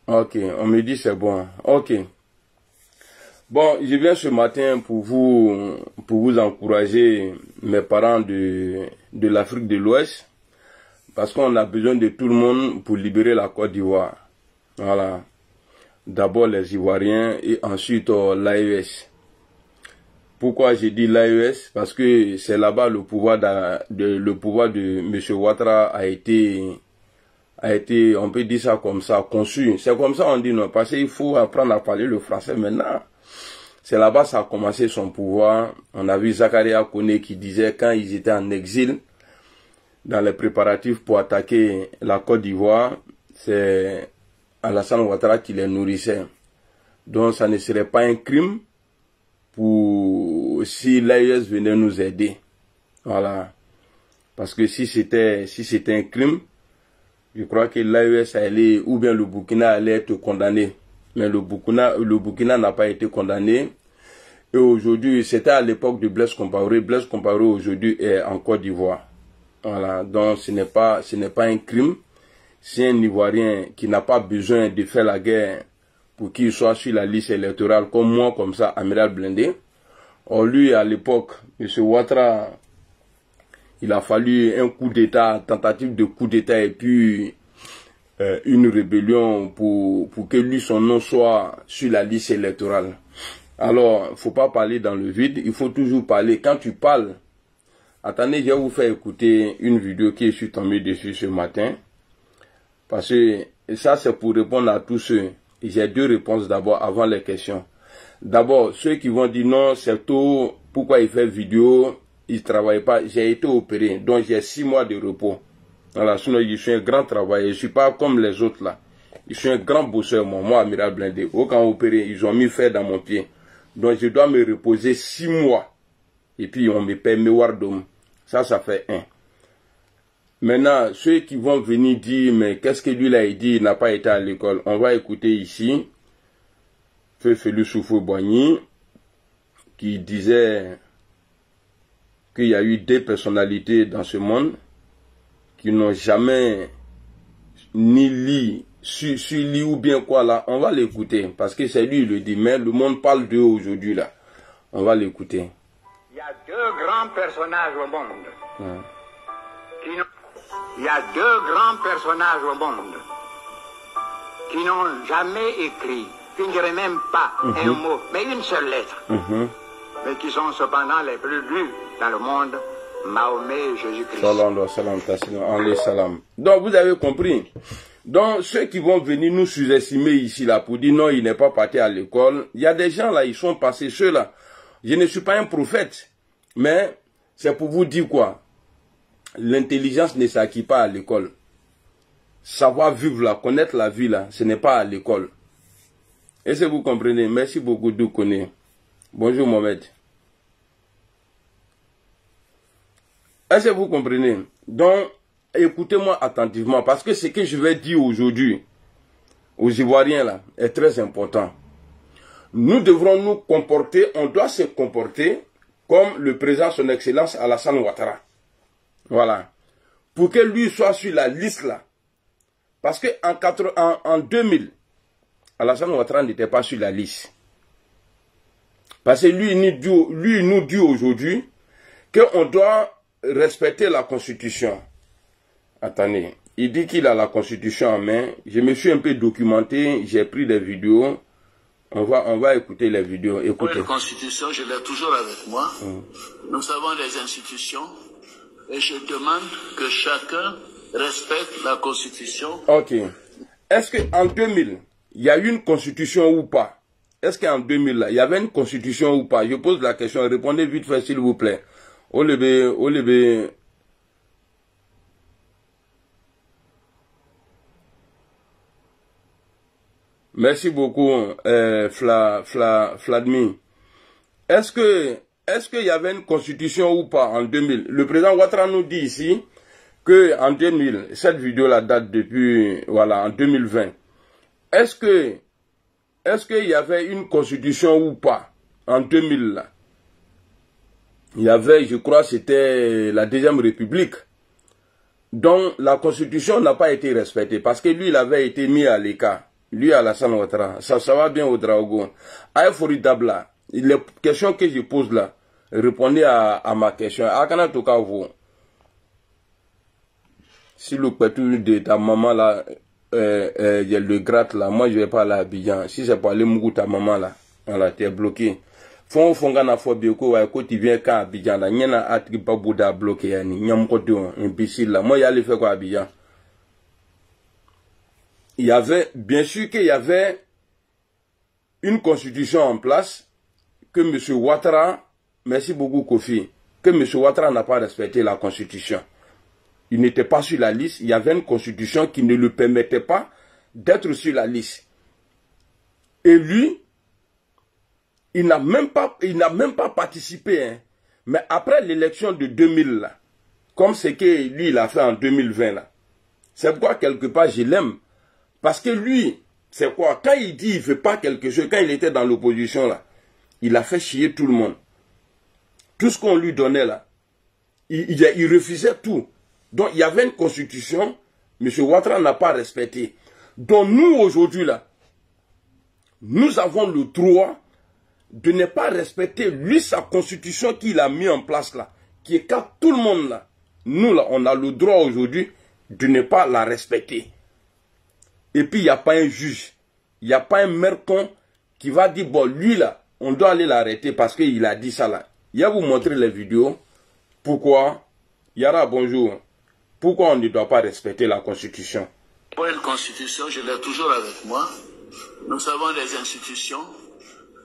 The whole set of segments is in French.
Ok, on me dit c'est bon. Ok. Bon, je viens ce matin pour vous encourager, mes parents de l'Afrique de l'Ouest, parce qu'on a besoin de tout le monde pour libérer la Côte d'Ivoire. Voilà. D'abord les Ivoiriens et ensuite l'AES. Pourquoi j'ai dit l'AES? Parce que c'est là-bas le pouvoir de M. Ouattara a été, on peut dire ça comme ça, conçu. C'est comme ça on dit non, parce qu'il faut apprendre à parler le français maintenant. C'est là-bas ça a commencé son pouvoir. On a vu Zakaria Kone qui disait quand ils étaient en exil, dans les préparatifs pour attaquer la Côte d'Ivoire, c'est Alassane Ouattara qui les nourrissait. Donc ça ne serait pas un crime si l'AES venait nous aider. Voilà. Parce que si c'était un crime, je crois que l'AES allait, ou bien le Burkina allait être condamné. Mais le Burkina n'a pas été condamné. Et aujourd'hui, c'était à l'époque de Blaise Compaoré. Blaise Compaoré aujourd'hui est en Côte d'Ivoire. Voilà. Donc ce n'est pas un crime. C'est un Ivoirien qui n'a pas besoin de faire la guerre pour qu'il soit sur la liste électorale, comme moi, comme ça, Amiral Blindé. Or, lui, à l'époque, M. Ouattara, il a fallu un coup d'État, tentative de coup d'État et puis une rébellion pour que lui, son nom soit sur la liste électorale. Alors, il ne faut pas parler dans le vide, il faut toujours parler. Quand tu parles, attendez, je vais vous faire écouter une vidéo qui est tombée dessus ce matin. Parce que ça, c'est pour répondre à tous ceux. J'ai deux réponses d'abord avant les questions. D'abord, ceux qui vont dire non, c'est tôt, pourquoi il fait vidéo, il ne travaille pas. J'ai été opéré, donc j'ai 6 mois de repos. Voilà, sinon je suis un grand travailleur, je ne suis pas comme les autres là. Je suis un grand bosseur, moi, Amiral Blindé. Quand opéré, ils ont mis fer dans mon pied. Donc je dois me reposer 6 mois. Et puis on me paie mes wardom. Ça fait 1. Maintenant, ceux qui vont venir dire, mais qu'est-ce que lui là, il dit, il n'a pas été à l'école. On va écouter ici, Feu Félix Soufou-Boigny, qui disait qu'il y a eu des personnalités dans ce monde qui n'ont jamais ni lu, su lu ou bien quoi là. On va l'écouter, parce que c'est lui qui le dit, mais le monde parle d'eux aujourd'hui là. On va l'écouter. Il y a 2 grands personnages au monde. Il y a 2 grands personnages au monde qui n'ont jamais écrit, qui ne diraient même pas un mot, mais une seule lettre, mais qui sont cependant les plus lus dans le monde, Mahomet et Jésus-Christ. Salam. Donc vous avez compris. Donc ceux qui vont venir nous sous-estimer ici là pour dire non, il n'est pas parti à l'école, il y a des gens là, ils sont passés ceux-là. Je ne suis pas un prophète, mais c'est pour vous dire quoi? L'intelligence ne s'acquiert pas à l'école. Savoir vivre là, connaître la vie là, ce n'est pas à l'école. Est-ce que vous comprenez? Merci beaucoup de connaître. Bonjour Mohamed. Est-ce que vous comprenez? Donc, écoutez-moi attentivement, parce que ce que je vais dire aujourd'hui aux Ivoiriens là est très important. Nous devrons nous comporter, on doit se comporter comme le président son excellence Alassane Ouattara. Voilà. Pour que lui soit sur la liste là. Parce que en 2000, Alassane Ouattara n'était pas sur la liste. Parce que lui nous dit aujourd'hui qu'on doit respecter la Constitution. Attendez, il dit qu'il a la Constitution en main. Je me suis un peu documenté, j'ai pris des vidéos. On va écouter les vidéos. Écoutez. La Constitution, je l'ai toujours avec moi. Nous avons des institutions. Et je demande que chacun respecte la Constitution. Ok. Est-ce qu'en 2000, il y a eu une Constitution ou pas? Est-ce qu'en 2000, là, il y avait une Constitution ou pas? Je pose la question. Répondez vite fait, s'il vous plaît. Olebe. Merci beaucoup, Vladimir. Est-ce qu'il y avait une constitution ou pas en 2000? Le président Ouattara nous dit ici que en 2000, cette vidéo-là date depuis, voilà, en 2020. Est-ce qu'il y avait une constitution ou pas en 2000 là? Il y avait, je crois, c'était la Deuxième République. Donc, la constitution n'a pas été respectée parce que lui, il avait été mis à l'écart. Lui, Alassane Ouattara, ça va bien au Draogo. À Foridabla, les questions que je pose là, répondez à ma question. Akana Toka vous. Si le pétou de ta maman là, il y a le gratte là, moi je vais pas aller à Abidjan. Si c'est pas aller Mougou ta maman là, voilà, tu es bloqué. Fongana Fobioko, quand tu viens qu'à Abidjan là, n'y en a atri pas Bouddha bloqué, yani, n'y a pas de imbécile là. Moi, y allais faire quoi à Abidjan? Il y avait, bien sûr qu'il y avait une constitution en place que M. Ouattara, merci beaucoup Kofi, que M. Ouattara n'a pas respecté la constitution. Il n'était pas sur la liste, il y avait une constitution qui ne lui permettait pas d'être sur la liste. Et lui, il n'a même pas participé. Hein. Mais après l'élection de 2000, là, comme ce que lui, il a fait en 2020, là, c'est pourquoi quelque part je l'aime. Parce que lui, c'est quoi? Quand il dit qu'il ne fait pas quelque chose, quand il était dans l'opposition, là, il a fait chier tout le monde. Tout ce qu'on lui donnait, là, il refusait tout. Donc, il y avait une constitution, M. Ouattara n'a pas respecté. Donc, nous, aujourd'hui, là, nous avons le droit de ne pas respecter, lui, sa constitution qu'il a mis en place, là, qui est qu'à tout le monde, là. Nous, là, on a le droit aujourd'hui de ne pas la respecter. Et puis, il n'y a pas un juge, il n'y a pas un mercon qui va dire, bon, lui, là, on doit aller l'arrêter parce qu'il a dit ça, là. Il va vous montrer les vidéos. Pourquoi? Yara, bonjour. Pourquoi on ne doit pas respecter la Constitution? Pour une Constitution, je l'ai toujours avec moi. Nous avons des institutions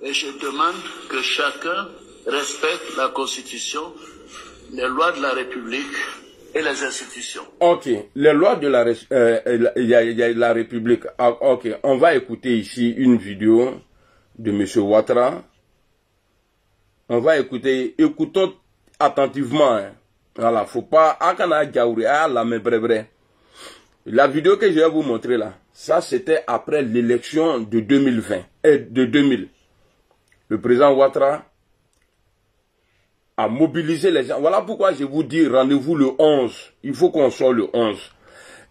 et je demande que chacun respecte la Constitution, les lois de la République et les institutions. Ok, les lois de la République. Ok, on va écouter ici une vidéo de M. Ouattara. On va écouter, écoutons attentivement. Hein. Voilà, faut pas. La vidéo que je vais vous montrer là, ça c'était après l'élection de 2020 et de 2000. Le président Ouattara a mobilisé les gens. Voilà pourquoi je vous dis rendez-vous le 11. Il faut qu'on sorte le 11.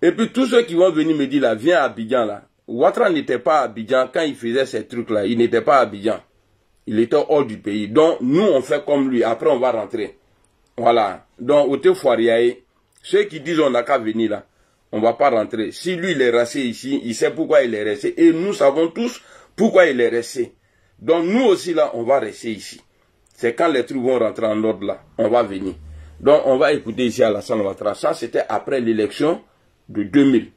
Et puis tous ceux qui vont venir me dire là, viens à Abidjan là. Ouattara n'était pas à Abidjan quand il faisait ces trucs là. Il n'était pas à Abidjan. Il était hors du pays. Donc nous on fait comme lui. Après on va rentrer. Voilà. Donc au Foiriaé, ceux qui disent on n'a qu'à venir là, on va pas rentrer. Si lui il est resté ici, il sait pourquoi il est resté. Et nous savons tous pourquoi il est resté. Donc nous aussi là, on va rester ici. C'est quand les trucs vont rentrer en ordre là, on va venir. Donc on va écouter ici Alassane Ouattara. Ça c'était après l'élection de 2000.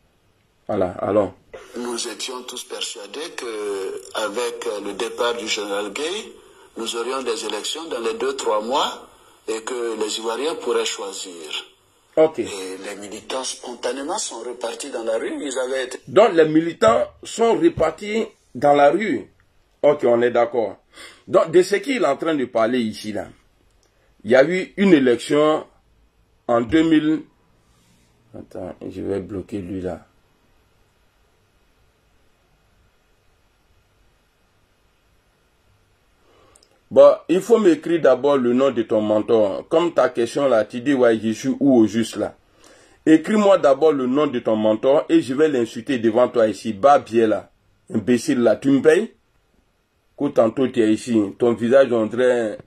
Voilà, alors. Nous étions tous persuadés qu'avec le départ du général Gueye, nous aurions des élections dans les 2-3 mois et que les Ivoiriens pourraient choisir. Ok. Et les militants spontanément sont repartis dans la rue. Ils avaient été... Donc les militants sont repartis dans la rue. Ok, on est d'accord. Donc de ce qu'il est en train de parler ici là, il y a eu une élection en 2000. Attends, je vais bloquer lui là. Bon, il faut m'écrire d'abord le nom de ton mentor. Comme ta question là, tu dis ouais, je suis où au juste là. Écris-moi d'abord le nom de ton mentor et je vais l'insulter devant toi ici. Babier là, imbécile là, tu me payes? Que tantôt tu es ici, ton visage on dirait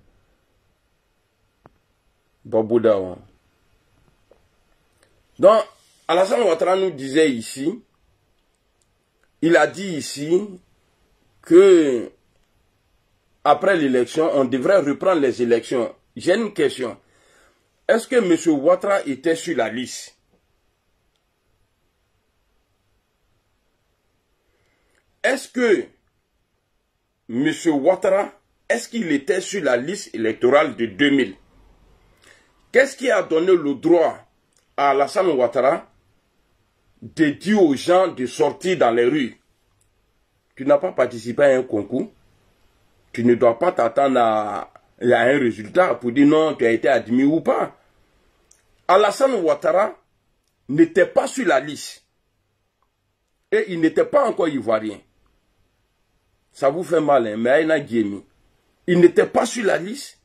Babouda. Donc, Alassane Ouattara nous disait ici, il a dit ici que après l'élection, on devrait reprendre les élections. J'ai une question. Est-ce que M. Ouattara était sur la liste? Est-ce que M. Ouattara, est-ce qu'il était sur la liste électorale de 2000? Qu'est-ce qui a donné le droit à Alassane Ouattara de dire aux gens de sortir dans les rues? Tu n'as pas participé à un concours. Tu ne dois pas t'attendre à un résultat pour dire non, tu as été admis ou pas. Alassane Ouattara n'était pas sur la liste. Et il n'était pas encore ivoirien. Ça vous fait mal, hein, mais Aïna Diémi. Il n'était pas sur la liste.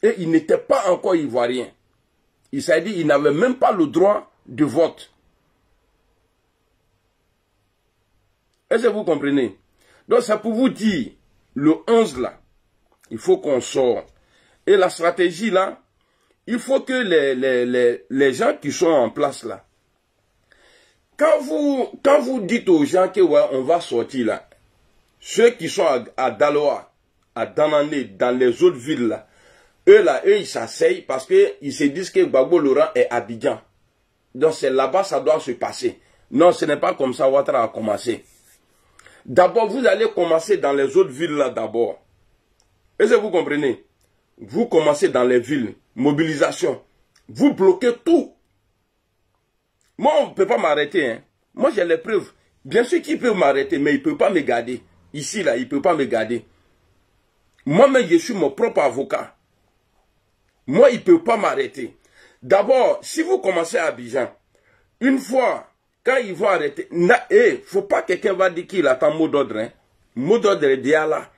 Et il n'était pas encore ivoirien. Il s'est dit qu'il n'avait même pas le droit de vote. Est-ce que vous comprenez? Donc, c'est pour vous dire, le 11 là, il faut qu'on sorte. Et la stratégie là, il faut que les gens qui sont en place là, quand vous dites aux gens que ouais, on va sortir là, ceux qui sont à Daloa, à Danane, dans les autres villes là, eux ils s'asseyent parce qu'ils se disent que Gbagbo Laurent est Abidjan. Donc c'est là-bas ça doit se passer. Non, ce n'est pas comme ça Ouattara a commencé. D'abord, vous allez commencer dans les autres villes là d'abord. Est-ce que vous comprenez? Vous commencez dans les villes, mobilisation. Vous bloquez tout. Moi, on ne peut pas m'arrêter. Hein. Moi, j'ai les preuves. Bien sûr qu'il peut m'arrêter, mais il ne peut pas me garder. Ici, là, il ne peut pas me garder. Moi-même, je suis mon propre avocat. Moi, il ne peut pas m'arrêter. D'abord, si vous commencez à Abidjan, une fois, quand ils vont arrêter, il ne faut pas que quelqu'un va dire qu'il attend mot d'ordre. Hein. Mot d'ordre est déjà là.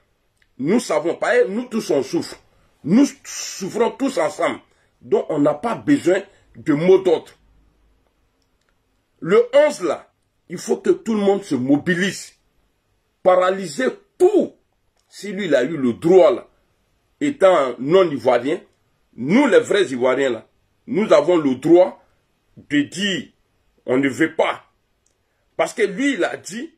Nous savons pas, nous tous on souffre. Nous souffrons tous ensemble. Donc, on n'a pas besoin de mot d'ordre. Le 11 là, il faut que tout le monde se mobilise. Paralyser tout. Si lui, il a eu le droit là, étant non-ivoirien, nous les vrais Ivoiriens là, nous avons le droit de dire, on ne veut pas. Parce que lui, il a dit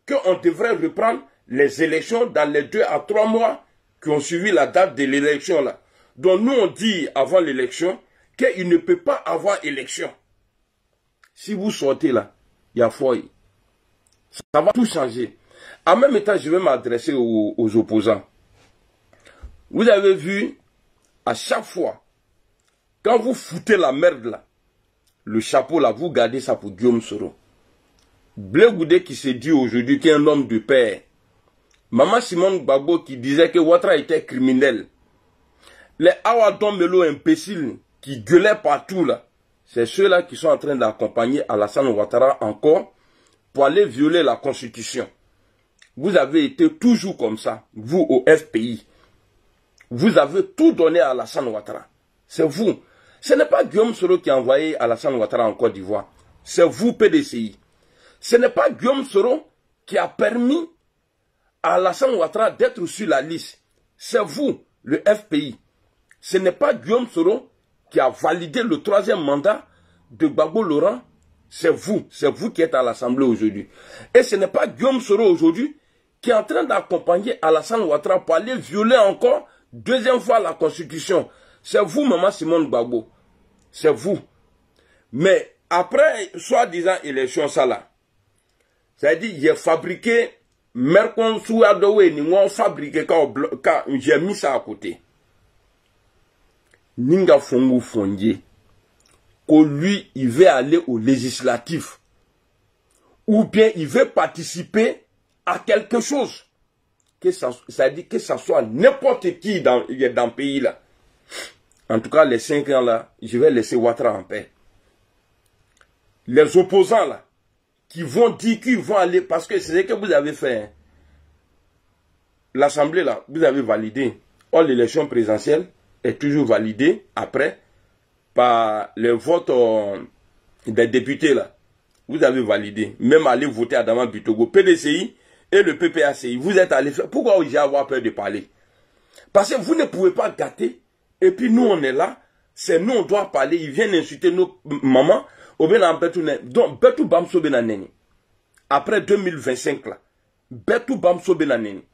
qu'on devrait reprendre les élections dans les 2 à 3 mois qui ont suivi la date de l'élection là. Donc nous, on dit avant l'élection qu'il ne peut pas avoir élection. Si vous sortez là, il y a foyer. Ça va tout changer. En même temps, je vais m'adresser aux opposants. Vous avez vu, à chaque fois, quand vous foutez la merde là, le chapeau là, vous gardez ça pour Guillaume Soro. Blé Goudé qui se dit aujourd'hui qu'il est un homme de paix. Maman Simone Gbagbo qui disait que Ouattara était criminel. Les Awadon Melo imbéciles qui gueulaient partout là, c'est ceux-là qui sont en train d'accompagner Alassane Ouattara encore pour aller violer la Constitution. Vous avez été toujours comme ça, vous au FPI. Vous avez tout donné à Alassane Ouattara. C'est vous. Ce n'est pas Guillaume Soro qui a envoyé Alassane Ouattara en Côte d'Ivoire. C'est vous, PDCI. Ce n'est pas Guillaume Soro qui a permis à Alassane Ouattara d'être sur la liste. C'est vous, le FPI. Ce n'est pas Guillaume Soro qui a validé le 3e mandat de Gbagbo Laurent. C'est vous qui êtes à l'Assemblée aujourd'hui. Et ce n'est pas Guillaume Soro aujourd'hui qui est en train d'accompagner Alassane Ouattara pour aller violer encore 2e fois la Constitution. C'est vous, Maman Simone Gbagbo. C'est vous. Mais après, soi-disant élection, ça là, c'est-à-dire, j'ai fabriqué, Mercon Souadowe, ni fabriqué quand j'ai mis ça à côté. Ninga Fongo Fondier, que lui, il veut aller au législatif. Ou bien il veut participer à quelque chose. Ça dit que ça soit n'importe qui dans le pays là. En tout cas, les 5 ans là, je vais laisser Ouattara en paix. Les opposants là, qui vont dire qu'ils vont aller, parce que c'est ce que vous avez fait. Hein. L'Assemblée là, vous avez validé. Or, l'élection présidentielle est toujours validée après par le vote des députés là. Vous avez validé. Même aller voter à Daman Bitogo, PDCI et le PPACI. Vous êtes allé faire. Pourquoi j'ai avoir peur de parler? Parce que vous ne pouvez pas gâter. Et puis nous on est là. C'est nous on doit parler. Ils viennent insulter nos mamans. Donc, Betou Bamso Benaneni. Après 2025 là. Betou Bamso Benaneni.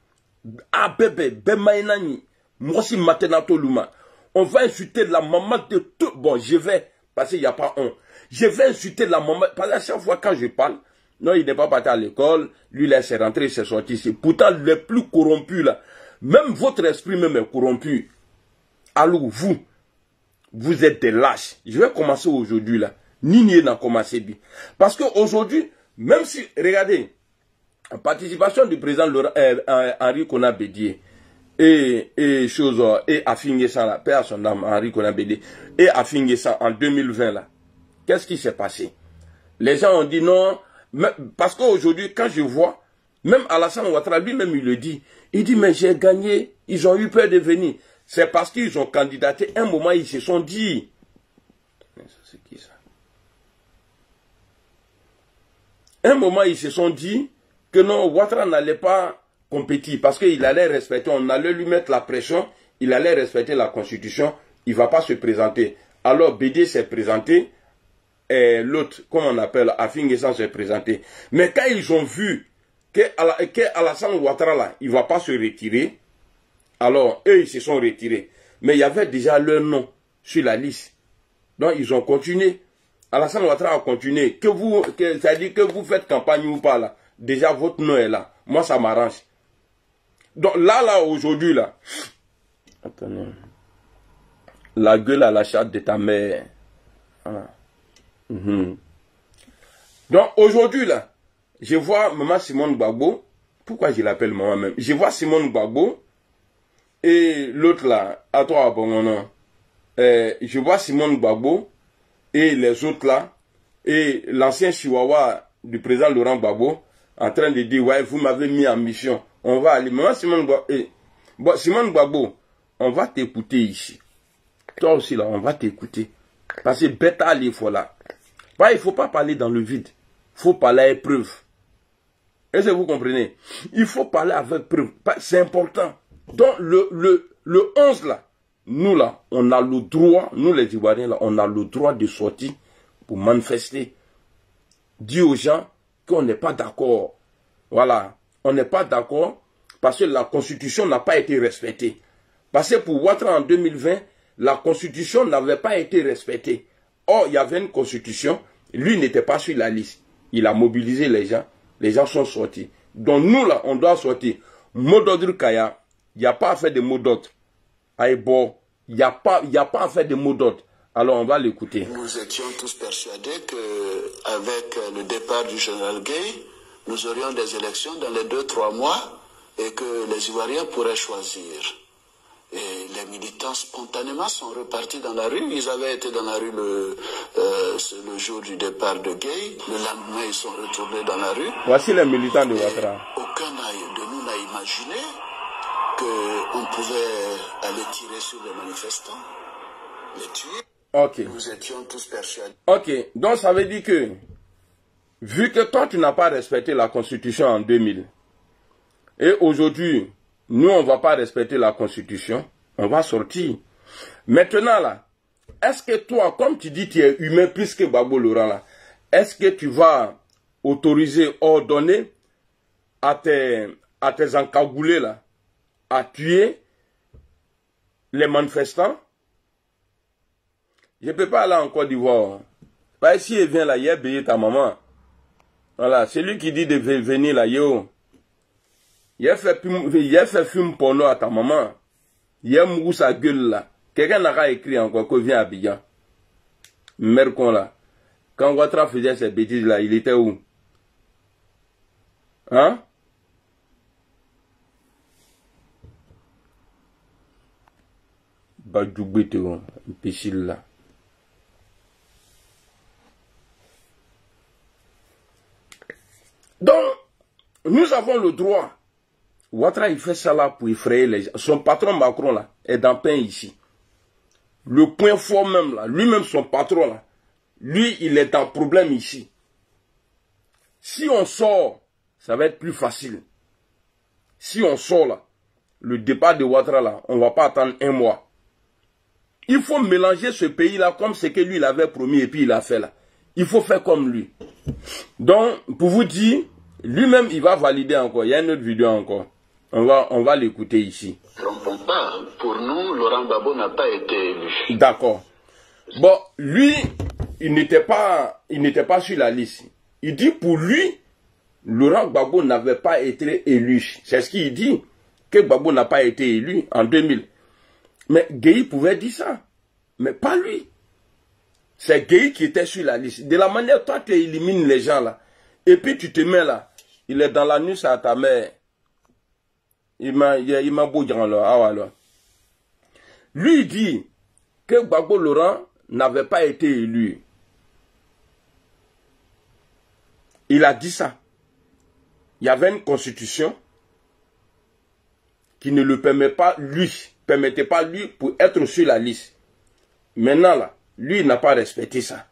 Ah bébé, Bemainani. Moi aussi Matenato Luma. On va insulter la maman de tout. Bon, je vais. Parce qu'il n'y a pas un. Je vais insulter la maman. Parce qu'à chaque fois quand je parle, non, il n'est pas parti à l'école. Lui, là, c'est rentré, il s'est sorti ici. Pourtant, les plus corrompus, là. Même votre esprit même est corrompu. Alors, vous êtes des lâches. Je vais commencer aujourd'hui, là. Nini n'a commencé bien. Parce qu'aujourd'hui, même si, regardez, la participation du président Henri Konan Bédié et Afinguessan, là, paix à son âme, Henri Konan Bédié, et Afinguessan en 2020, là. Qu'est-ce qui s'est passé? Les gens ont dit non, parce qu'aujourd'hui, quand je vois, même Alassane Ouattara, lui-même, il le dit. Il dit, mais j'ai gagné, ils ont eu peur de venir. C'est parce qu'ils ont candidaté. Un moment, ils se sont dit. C'est qui ça? Un moment, ils se sont dit que non, Ouattara n'allait pas compétir parce qu'il allait respecter, on allait lui mettre la pression, il allait respecter la constitution, il ne va pas se présenter. Alors Bédié s'est présenté, et l'autre, comme on appelle, Afin-Guessan s'est présenté. Mais quand ils ont vu qu'Alassane Ouattara là, il ne va pas se retirer, alors eux ils se sont retirés. Mais il y avait déjà leur nom sur la liste. Donc ils ont continué. Alassane Ouattara a continué. C'est-à-dire que vous faites campagne ou pas là, déjà votre nom est là. Moi ça m'arrange. Donc là, aujourd'hui là, attendez, la gueule à la chatte de ta mère. Voilà. Donc aujourd'hui là, je vois maman Simone Gbagbo. Pourquoi je l'appelle maman même? Je vois Simone Gbagbo et l'autre là, à toi bon mon nom. Je vois Simone Gbagbo et les autres là, et l'ancien chihuahua du président Laurent Gbagbo en train de dire ouais, vous m'avez mis en mission. On va aller. Maman Simone Gbagbo, bon, Simone Gbagbo, on va t'écouter ici. Toi aussi là, on va t'écouter. Parce que bête à l'effort là. Bah, il ne faut pas parler dans le vide. Il faut parler avec preuve. Est-ce que vous comprenez? Il faut parler avec preuve. C'est important. Donc, le 11 là, nous là, on a le droit, nous les Ivoiriens là, on a le droit de sortir pour manifester. Dire aux gens qu'on n'est pas d'accord. Voilà. On n'est pas d'accord parce que la constitution n'a pas été respectée. Parce que pour Ouattara en 2020, la constitution n'avait pas été respectée. Or, il y avait une constitution, lui n'était pas sur la liste. Il a mobilisé les gens sont sortis. Donc nous là, on doit sortir. Mot d'ordre Kaya, il n'y a pas à faire de mot d'ordre. Aïbo, il n'y a pas à faire de mot d'ordre. Alors on va l'écouter. Nous étions tous persuadés qu'avec le départ du général Gueye, nous aurions des élections dans les 2-3 mois et que les Ivoiriens pourraient choisir. Et les militants spontanément sont repartis dans la rue. Ils avaient été dans la rue le jour du départ de Gueye. Le lendemain, ils sont retournés dans la rue. Voici les militants de Ouattara. Aucun de nous n'a imaginé qu'on pouvait aller tirer sur les manifestants, les tuer. Ok. Nous étions tous persuadés. Ok. Donc ça veut dire que, vu que toi tu n'as pas respecté la Constitution en 2000, et aujourd'hui, nous, on ne va pas respecter la Constitution. On va sortir. Maintenant, là, est-ce que toi, comme tu dis, tu es humain plus que Gbagbo Laurent, là, est-ce que tu vas autoriser, ordonner à tes encagoulés, là, à tuer les manifestants? Je ne peux pas aller en Côte d'Ivoire. Bah, si il vient là, il a payé ta maman. Voilà, c'est lui qui dit de venir là, yo. Il a fait film porno à ta maman. Il a mouru sa gueule là. Quelqu'un n'a pas écrit encore qu'il vient à Abidjan. Mercon là. Quand Ouattara faisait ces bêtises là, il était où? Hein? Badjoubéto, imbécile là. Donc, nous avons le droit. Ouattara, il fait ça là pour effrayer les gens. Son patron Macron là est dans pain ici. Le point fort même là, lui-même son patron là, lui il est en problème ici. Si on sort, ça va être plus facile. Si on sort là, le départ de Ouattara là, on ne va pas attendre un mois. Il faut mélanger ce pays là comme ce que lui il avait promis et puis il a fait là. Il faut faire comme lui. Donc, pour vous dire, lui-même il va valider encore. Il y a une autre vidéo encore. On va l'écouter ici. Ne trompons pas. Pour nous, Laurent Gbagbo n'a pas été élu. D'accord. Bon, lui, il n'était pas sur la liste. Il dit pour lui, Laurent Gbagbo n'avait pas été élu. C'est ce qu'il dit, que Gbagbo n'a pas été élu en 2000. Mais Gueye pouvait dire ça. Mais pas lui. C'est Gueye qui était sur la liste. De la manière, toi, tu élimines les gens là. Et puis tu te mets là. Il est dans la nuit à ta mère. Il m'a beau dire alors. Lui il dit que Gbagbo Laurent n'avait pas été élu. Il a dit ça. Il y avait une constitution qui ne le permettait pas lui pour être sur la liste. Maintenant là, lui il n'a pas respecté ça.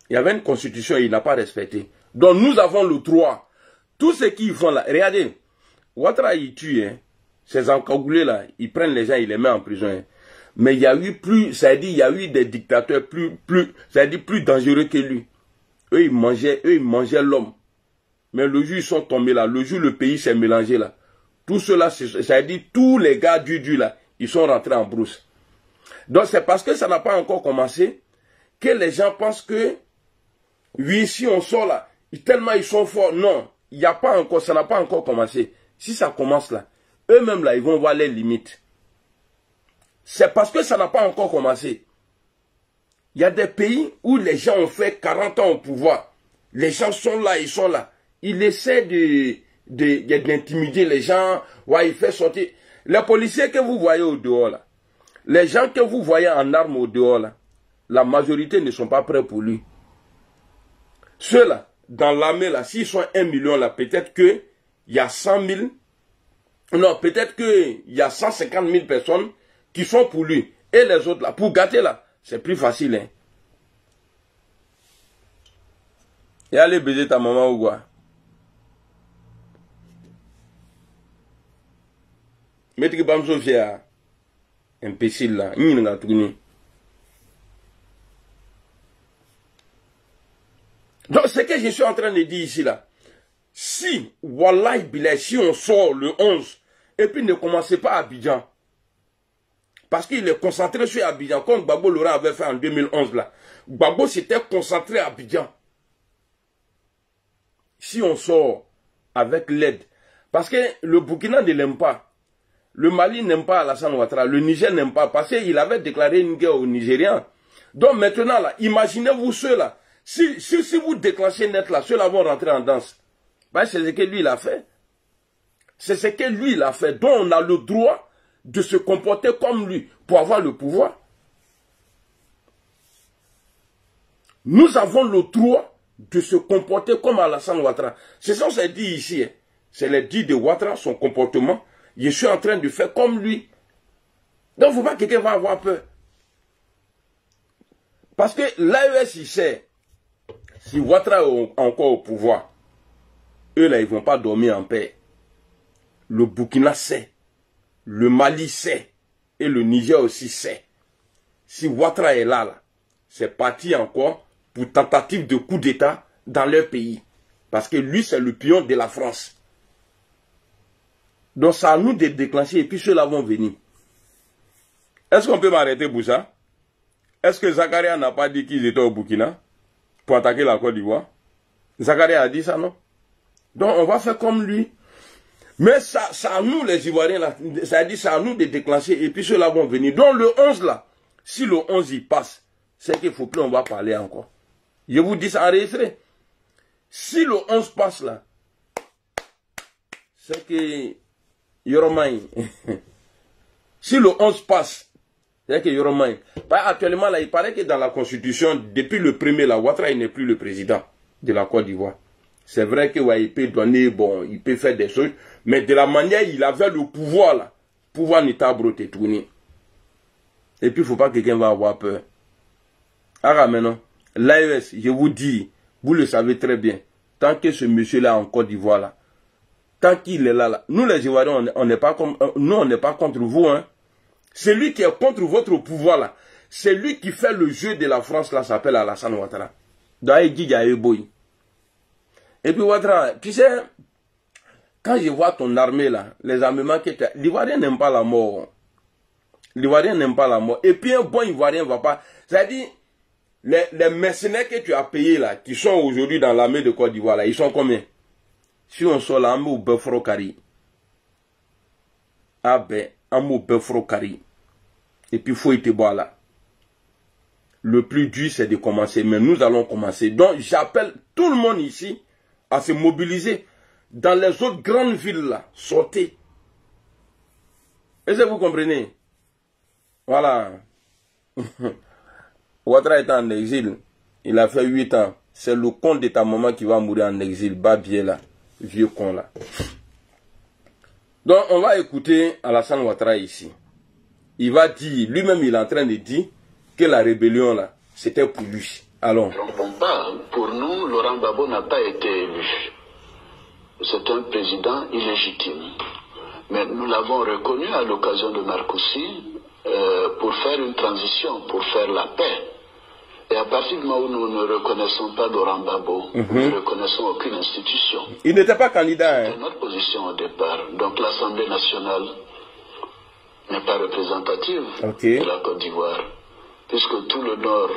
Il y avait une constitution et il n'a pas respecté. Donc nous avons le droit. Tout ce qu'ils font là, regardez, Ouattara, il tue, hein. Ces encagoulés là, ils prennent les gens, ils les mettent en prison. Hein. Mais il y a eu plus, ça veut dire, il y a eu des dictateurs ça veut dire plus dangereux que lui. Eux, ils mangeaient l'homme. Mais le jour, ils sont tombés là. Le jour, le pays s'est mélangé là. Tout cela, ça veut dire, tous les gars du là, ils sont rentrés en brousse. Donc, c'est parce que ça n'a pas encore commencé que les gens pensent que, oui, si on sort là, tellement ils sont forts. Non, il n'y a pas encore, ça n'a pas encore commencé. Si ça commence là, eux-mêmes là, ils vont voir les limites. C'est parce que ça n'a pas encore commencé. Il y a des pays où les gens ont fait 40 ans au pouvoir. Les gens sont là, ils sont là. Il essaie d'intimider les gens. Ouais, il fait sortir. Les policiers que vous voyez au dehors là, les gens que vous voyez en armes au dehors là, la majorité ne sont pas prêts pour lui. Ceux-là, dans l'armée là, s'ils sont 1 million là, peut-être qu'il y a 100 000, non, peut-être qu'il y a 150 000 personnes qui sont pour lui. Et les autres là, pour gâter là, c'est plus facile. Hein. Et allez baiser ta maman ou quoi? Mettez que Bam Sofia, imbécile là, il n'a pas tourné. Donc, ce que je suis en train de dire ici là, si, Wallahi Bilay, si on sort le 11, et puis ne commencez pas à Abidjan, parce qu'il est concentré sur Abidjan, comme Gbagbo Laurent avait fait en 2011 là. Gbagbo s'était concentré à Abidjan. Si on sort avec l'aide, parce que le Burkina ne l'aime pas, le Mali n'aime pas Alassane Ouattara, le Niger n'aime pas, parce qu'il avait déclaré une guerre aux Nigériens. Donc maintenant là, imaginez-vous ceux-là, si vous déclenchez net là, ceux-là vont rentrer en danse. Ben, c'est ce que lui il a fait. C'est ce que lui il a fait. Donc on a le droit de se comporter comme lui pour avoir le pouvoir. Nous avons le droit de se comporter comme Alassane Ouattara. C'est ça que c'est dit ici. Hein. C'est le dit de Ouattara, son comportement. Je suis en train de faire comme lui. Donc il ne faut pas que quelqu'un va avoir peur. Parce que l'AES, il sait, si Ouattara est encore au pouvoir, eux là, ils ne vont pas dormir en paix. Le Burkina sait. Le Mali sait. Et le Niger aussi sait. Si Ouattara est là, c'est parti encore pour tentative de coup d'État dans leur pays. Parce que lui, c'est le pion de la France. Donc, c'est à nous de déclencher et puis ceux-là vont venir. Est-ce qu'on peut m'arrêter pour ça? Est-ce que Zakaria n'a pas dit qu'ils étaient au Burkina pour attaquer la Côte d'Ivoire? Zakaria a dit ça, non? Donc, on va faire comme lui. Mais ça à nous, les Ivoiriens, là, ça a dit, c'est à nous de déclencher et puis ceux-là vont venir. Donc, le 11, là, si le 11, il passe, c'est qu'il ne faut plus, on va parler encore. Je vous dis ça enregistré. Si le 11 passe, là, c'est que Yoromaï. Si le 11 passe, c'est que Yoromaï. Actuellement, là, il paraît que dans la Constitution, depuis le premier, là, Ouattara, il n'est plus le président de la Côte d'Ivoire. C'est vrai que ouais, il peut donner, bon, il peut faire des choses, mais de la manière il avait le pouvoir là, pouvoir n'est pas broté tourner. Et puis il ne faut pas que quelqu'un va avoir peur. Alors maintenant, l'AES, je vous dis, vous le savez très bien, tant que ce monsieur-là en Côte d'Ivoire là, tant qu'il est là, nous les Ivoiriens, on n'est pas comme, nous on n'est pas contre vous, hein. Celui qui est contre votre pouvoir là, c'est lui qui fait le jeu de la France là, s'appelle Alassane Ouattara. Et puis Ouattara, tu sais, quand je vois ton armée là, les armements que tu as, l'Ivoirien n'aime pas la mort. L'Ivoirien n'aime pas la mort. Et puis un bon Ivoirien ne va pas. C'est-à-dire, les mercenaires que tu as payés là, qui sont aujourd'hui dans l'armée de Côte d'Ivoire là, ils sont combien? Si on sort l'armée au Befrokari. Ah ben, armée au Befrokari. Et puis il faut être boire là. Le plus dur c'est de commencer, mais nous allons commencer. Donc j'appelle tout le monde ici à se mobiliser dans les autres grandes villes là, sortez. Est-ce que vous comprenez? Voilà. Ouattara est en exil, il a fait 8 ans. C'est le con de ta maman qui va mourir en exil, Babier là, vieux con là. Donc on va écouter Alassane Ouattara ici. Il va dire, lui-même il est en train de dire que la rébellion là, c'était pour lui. Allons. Pour nous, Laurent Gbagbo n'a pas été élu. c'est un président illégitime. Mais nous l'avons reconnu à l'occasion de Marcoussi pour faire une transition, pour faire la paix. Et à partir du moment où nous ne reconnaissons pas Laurent Gbagbo, nous ne reconnaissons aucune institution. Il n'était pas candidat. C'est notre position au départ. Donc l'Assemblée nationale n'est pas représentative de la Côte d'Ivoire. Puisque tout le Nord,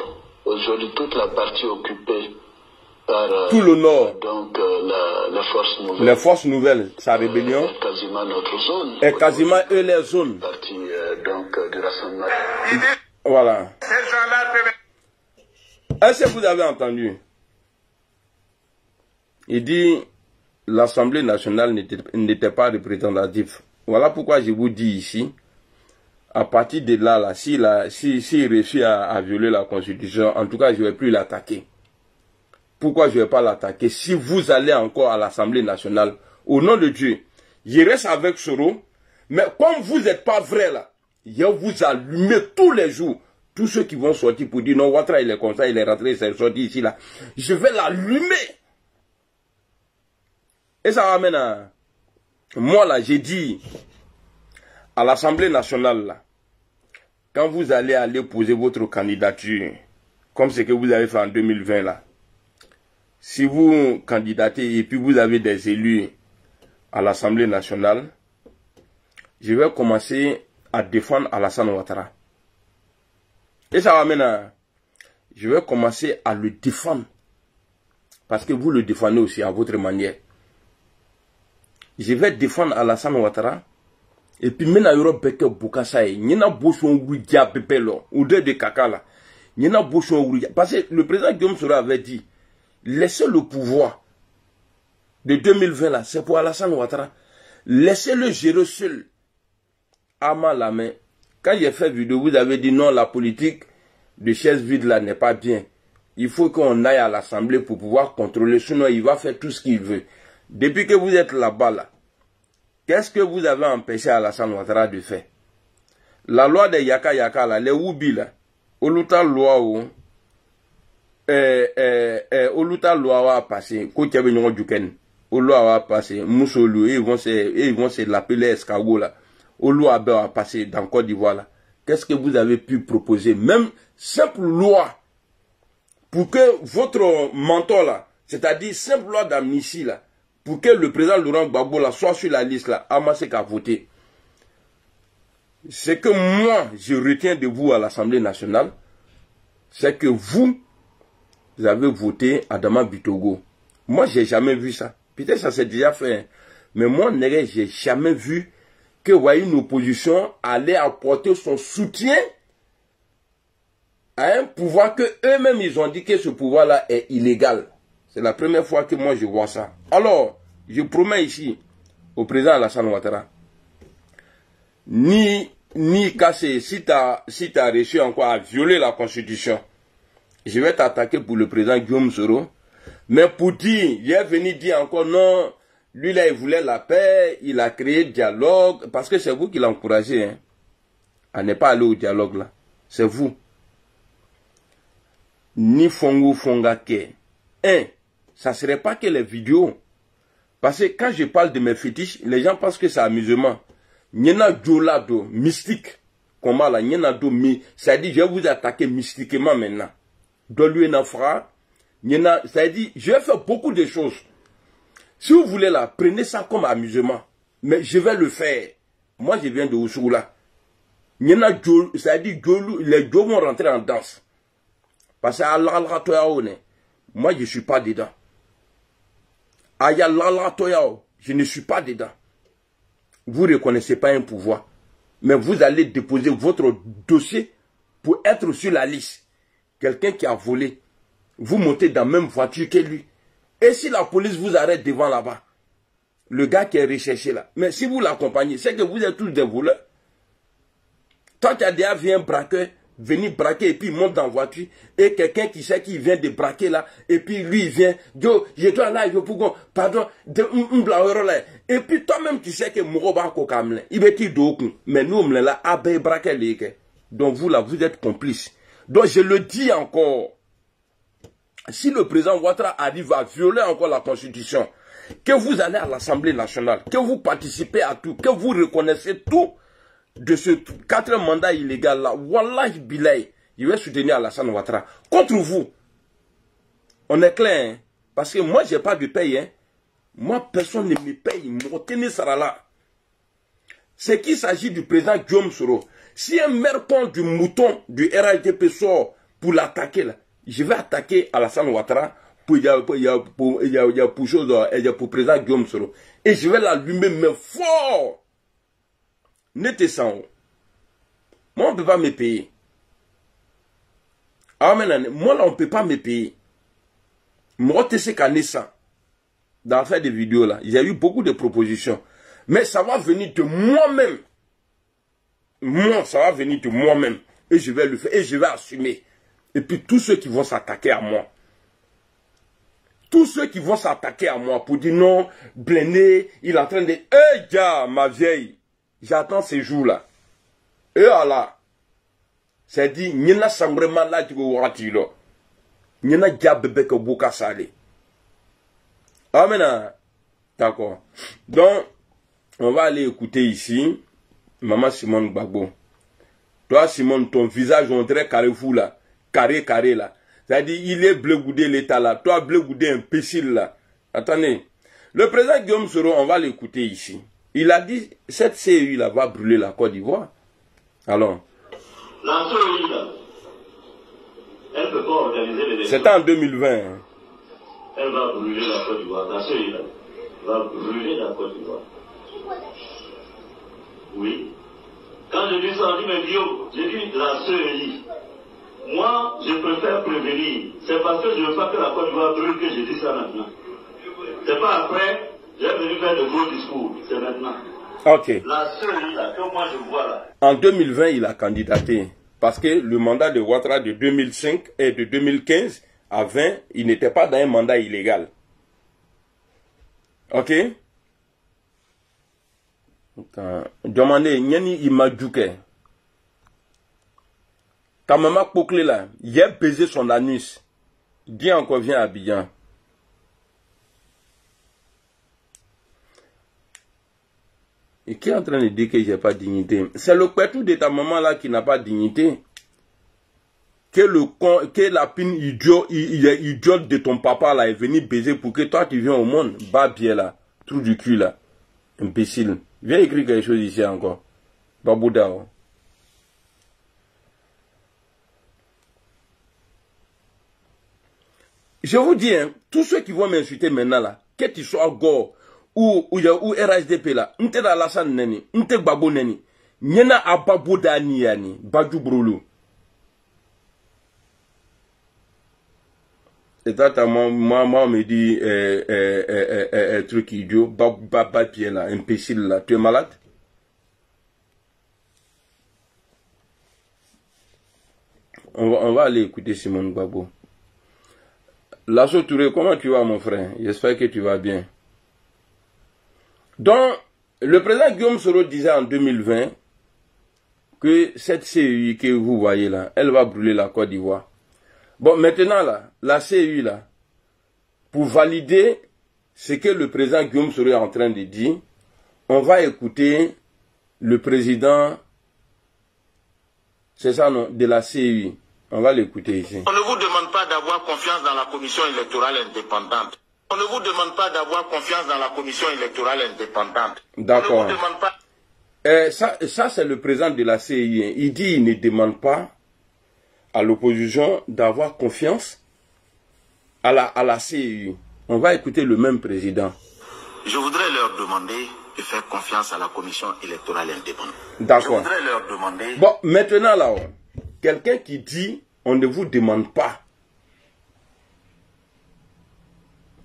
aujourd'hui toute la partie occupée par tout le Nord, donc les forces nouvelles. Les forces nouvelles, sa rébellion est quasiment notre zone. Est quasiment leur zone. Partie donc du rassemblement. Voilà. Est-ce que vous avez entendu? Il dit l'Assemblée nationale n'était pas représentative. Voilà pourquoi je vous dis ici, à partir de là, s'il réussit à violer la Constitution, en tout cas, je ne vais plus l'attaquer. Pourquoi je ne vais pas l'attaquer? Si vous allez encore à l'Assemblée nationale, au nom de Dieu, je reste avec Soro, mais comme vous n'êtes pas vrai là, je vous allume tous les jours. Tous ceux qui vont sortir pour dire non, Ouattara il est comme ça, il est rentré, il est sorti ici là. Je vais l'allumer. Et ça ramène à... Moi là, j'ai dit à l'Assemblée nationale là, quand vous allez poser votre candidature, comme ce que vous avez fait en 2020 là, si vous candidatez et puis vous avez des élus à l'Assemblée nationale, je vais commencer à défendre Alassane Ouattara. Et ça ramène à... Je vais commencer à le défendre. Parce que vous le défendez aussi à votre manière. Je vais défendre Alassane Ouattara. Et puis maintenant, il y aura Beke Boukassaï. Il y a Bochon Ouidia Pepelo. Ou deux de caca là. Il y a Bochon Ouidia. Parce que le président Guillaume Soro avait dit, laissez le pouvoir de 2020 là, c'est pour Alassane Ouattara. Laissez-le gérer seul. À main la main. Quand j'ai fait vidéo, vous avez dit non, la politique de chaise vide là n'est pas bien. Il faut qu'on aille à l'Assemblée pour pouvoir contrôler. Sinon, il va faire tout ce qu'il veut. Depuis que vous êtes là-bas, là, qu'est-ce que vous avez empêché Alassane Ouattara de faire? La loi des Yaka Yaka, là, les Oubi, là, Oluta loi ou, Oluta loi a passé, Koutiabe Nyon Duken, loi a passé, Moussolu, ils vont se l'appeler escargot, là. Olu a passé dans Côte d'Ivoire. Qu'est-ce que vous avez pu proposer? Même simple loi pour que votre mentor là, c'est-à-dire simple loi d'amnistie là, pour que le président Laurent Gbagbo là soit sur la liste là, amassé qu'à voter. Ce que moi je retiens de vous à l'Assemblée nationale, c'est que vous avez voté Adama Bitogo. Moi j'ai jamais vu ça. Peut-être ça s'est déjà fait, mais moi j'ai jamais vu que voyez une opposition allait apporter son soutien à un pouvoir que eux-mêmes ils ont dit que ce pouvoir-là est illégal. C'est la première fois que moi je vois ça. Alors, je promets ici au président Alassane Ouattara, ni casser, si tu as réussi encore à violer la Constitution, je vais t'attaquer pour le président Guillaume Soro. Mais pour dire, il est venu dire encore non. Lui, là, il voulait la paix, il a créé le dialogue, parce que c'est vous qui l'encouragez, hein, à ne pas aller au dialogue, là. C'est vous. Ni Fongo Fongake. Ça serait pas que les vidéos. Parce que quand je parle de mes fétiches, les gens pensent que c'est amusement. Nyena Djolado, mystique. Comment là, Nyena Do, c'est-à-dire, je vais vous attaquer mystiquement maintenant. Dans lui, Nafra, Nyena, c'est-à-dire, je vais faire beaucoup de choses. Si vous voulez là, prenez ça comme amusement. Mais je vais le faire. Moi, je viens de Ousoula. C'est-à-dire les Djo vont rentrer en danse. Parce que moi, je ne suis pas dedans. Je ne suis pas dedans. Vous ne reconnaissez pas un pouvoir. Mais vous allez déposer votre dossier pour être sur la liste. Quelqu'un qui a volé. Vous montez dans la même voiture que lui. Et si la police vous arrête devant là-bas, le gars qui est recherché là, mais si vous l'accompagnez, c'est que vous êtes tous des voleurs. Toi, tu as déjà vu un braqueur venir braquer et puis il monte dans la voiture, et quelqu'un qui sait qu'il vient de braquer là, et puis lui il vient, je dois là, je peux, pardon, et puis toi-même tu sais que Mouroba Kokamle, il va dire d'où, mais nous on là, abe braquer les gars. Donc vous là, vous êtes complices. Donc je le dis encore. Si le président Ouattara arrive à violer encore la Constitution, que vous allez à l'Assemblée nationale, que vous participez à tout, que vous reconnaissez tout de ce 4 mandats illégal là, wallahi billahi, je vais soutenir Alassane Ouattara contre vous. On est clair, hein? Parce que moi, j'ai pas de paye. Hein? Moi, personne ne me paye. Mon tennis sera là. C'est qu'il s'agit du président Guillaume Soro. Si un merpon du mouton du RHDP sort pour l'attaquer, là, je vais attaquer Alassane Ouattara pour président Guillaume Soro. Et je vais l'allumer, mais fort. N'était sans. Moi, on ne peut pas me payer. Amen. Moi, là, on ne peut pas me payer. Moi, tu sais qu'à naissant, dans faire des vidéos là, il y a eu beaucoup de propositions. Mais ça va venir de moi-même. Moi, ça va venir de moi-même. Et je vais le faire. Et je vais assumer. Et puis tous ceux qui vont s'attaquer à moi. Tous ceux qui vont s'attaquer à moi pour dire non, Blindé, il est en train de... Eh, gars, ma vieille, j'attends ces jours-là. Et voilà. C'est dit, il y a vraiment là qui va il y a déjà bébé que Boka Salé. Amen. D'accord. Donc, on va aller écouter ici Maman Simone Gbagbo. Toi, Simone, ton visage, on dirait carré-fou là. Carré là. C'est-à-dire, il est bleu goudé l'état là. Toi, bleu goudé imbécile là. Attendez. Le président Guillaume Soro, on va l'écouter ici. Il a dit, cette CEI là va brûler la Côte d'Ivoire. Alors. La CEI là. Elle peut pas organiser les élections. C'était en 2020. Hein. Elle va brûler la Côte d'Ivoire. La CEI là va brûler la Côte d'Ivoire. Oui. Quand je dis ça, on dit, mais Guillaume, j'ai dit la CEI. Moi, je préfère prévenir. C'est parce que je ne veux pas que la Côte d'Ivoire brûle que je dis ça maintenant. C'est pas après, j'ai venu faire de gros discours. C'est maintenant. Ok. La CEI là, que moi je vois là. En 2020, il a candidaté. Parce que le mandat de Ouattara de 2005 et de 2015 à 20, il n'était pas dans un mandat illégal. Ok? Demandez, Nyani Imadjouke. Ta maman Pokle là, il a baisé son anus. Dis encore, viens à Abidjan. Et qui est en train de dire que j'ai pas de dignité? C'est le pétou de ta maman là qui n'a pas de dignité. Que la pine idiote de ton papa là est venu baiser pour que toi tu viens au monde. Babier là, trou du cul là. Imbécile. Viens écrire quelque chose ici encore. Babouda. Je vous dis, hein, tous ceux qui vont m'insulter maintenant là, que tu sois Go ou RHDP là, n'te da Alassane neni, n'te Gbagbo neni, n'yena Ababouda ni yani, Badou Broulou. Et toi, moi, on me dit, truc idiot, Babier là, imbécile là, tu es malade? On va aller écouter Simone Gbagbo. Lasso Touré, comment tu vas mon frère? J'espère que tu vas bien. Donc, le président Guillaume Soro disait en 2020 que cette CEI que vous voyez là, elle va brûler la Côte d'Ivoire. Bon, maintenant là, la CEI là, pour valider ce que le président Guillaume Soro est en train de dire, on va écouter le président, c'est ça non, de la CEI. On va l'écouter ici. On ne vous demande pas d'avoir confiance dans la commission électorale indépendante. On ne vous demande pas d'avoir confiance dans la commission électorale indépendante. D'accord. On ne vous demande pas... Ça c'est le président de la CEI. Il dit qu'il ne demande pas à l'opposition d'avoir confiance à la CEI. On va écouter le même président. Je voudrais leur demander de faire confiance à la commission électorale indépendante. D'accord. Je voudrais leur demander... Bon, maintenant là, quelqu'un qui dit on ne vous demande pas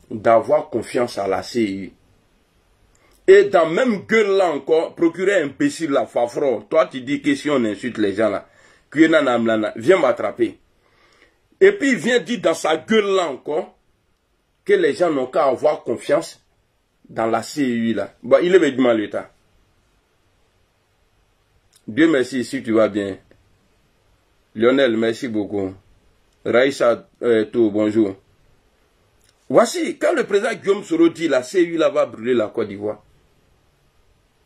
d'avoir confiance à la CEI. Et dans même gueule là encore, procurer imbécile là, Fafro, toi tu dis que si on insulte les gens là, viens m'attraper. Et puis il vient dire dans sa gueule là encore, que les gens n'ont qu'à avoir confiance dans la CEI là. Bon, il est évidemment l'État. Dieu merci si tu vas bien. Lionel, merci beaucoup. Raïssa, tout, bonjour. Voici, quand le président Guillaume Soro dit la CEI là va brûler la Côte d'Ivoire,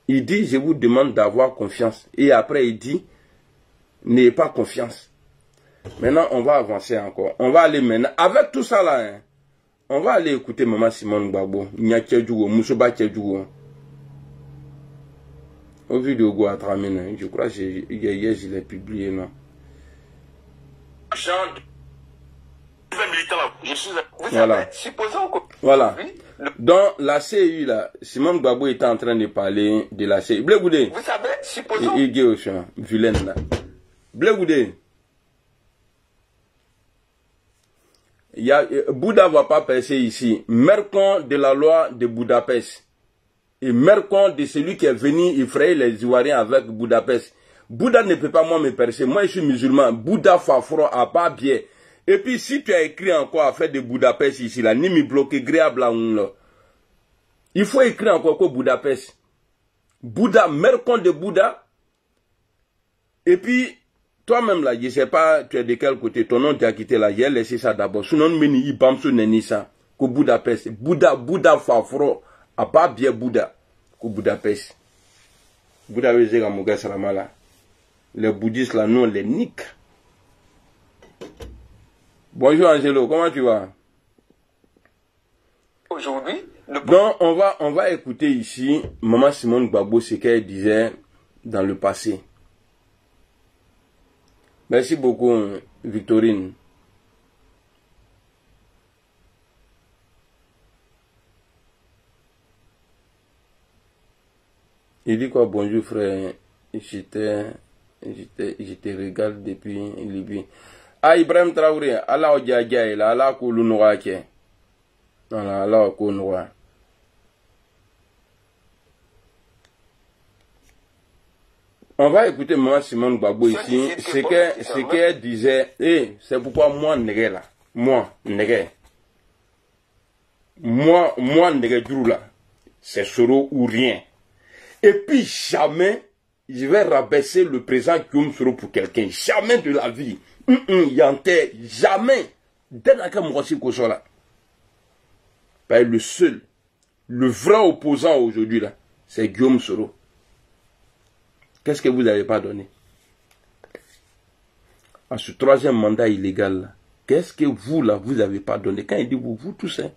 il dit, je vous demande d'avoir confiance. Et après, il dit, n'ayez pas confiance. Maintenant, on va avancer encore. On va aller maintenant. Avec tout ça là, hein, on va aller écouter Maman Simone Gbagbo. Moussouba Tchedjougo. Au vidéo Go à Tramine, je crois que hier, je l'ai publié, non? Voilà. Voilà. Dans la CEI, là, Simone Gbagbo était en train de parler de la CEI. Blé-Goudé. Vous savez, supposons... Il est vilaine, là. Blé-Goudé. Bouddha ne va pas passer ici. Mercant de la loi de Budapest. Et mercant de celui qui est venu effrayer les Ivoiriens avec Budapest. Bouddha ne peut pas moi me percer. Moi, je suis musulman. Bouddha Fafro a pas bien. Et puis, si tu as écrit encore à faire de Budapest ici, là, ni me bloquer, gréable là. Il faut écrire encore quoi Budapest. Bouddha, mercant de Bouddha. Et puis, toi-même là, je ne sais pas, tu es de quel côté, ton nom tu as quitté là, j'ai laissé ça d'abord. Sinon, meni ibamso neni ça, ko Budapest. Bouddha Fafro, a pas bien Bouddha, ko Budapest. Bouddha veut dire à Mouga Salamala. Les bouddhistes là, non, les niques. Bonjour Angelo, comment tu vas? Aujourd'hui, donc on va écouter ici Maman Simone Gbagbo ce qu'elle disait dans le passé. Merci beaucoup Victorine. Il dit quoi? Bonjour frère, je te regarde depuis Libye. Ah, Ibrahim Traoré, Allah Odjaïa, Allah Koulounourake. Voilà, Allah Koulounoura. On va écouter Maman Simone Gbagbo ici, ce qu'elle disait, et c'est pourquoi moi, Négué là, moi, Négué là, c'est Soro ou rien. Et puis jamais, je vais rabaisser le président Guillaume Soro pour quelqu'un, jamais de la vie. Yanté, jamais. Dès que moi aussi là. Le seul, le vrai opposant aujourd'hui là, c'est Guillaume Soro. Qu'est-ce que vous n'avez pas donné? À ce troisième mandat illégal là, qu'est-ce que vous là, vous n'avez pas donné? Quand il dit vous tous, hein.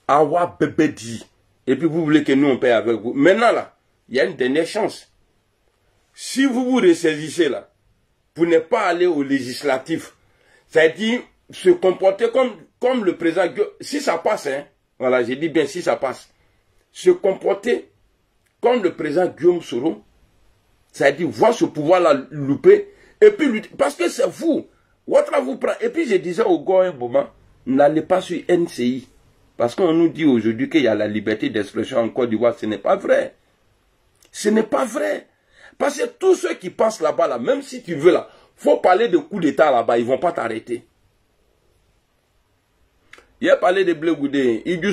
Awa bébé dit. Et puis vous voulez que nous on paye avec vous. Maintenant là, il y a une dernière chance. Si vous vous ressaisissez là, pour ne pas aller au législatif, c'est-à-dire se comporter comme le président, si ça passe, hein, voilà, j'ai dit bien si ça passe, se comporter comme le président Guillaume Soro, c'est-à-dire voir ce pouvoir-là louper, et puis lutter, parce que c'est vous, votre vous prend, et puis je disais au gars un moment, n'allez pas sur NCI, parce qu'on nous dit aujourd'hui qu'il y a la liberté d'expression en Côte d'Ivoire, ce n'est pas vrai. Ce n'est pas vrai. Parce que tous ceux qui passent là-bas, là, même si tu veux là, faut parler de coup d'état là-bas, ils ne vont pas t'arrêter. Il a parlé de Blé-Goudé, il dit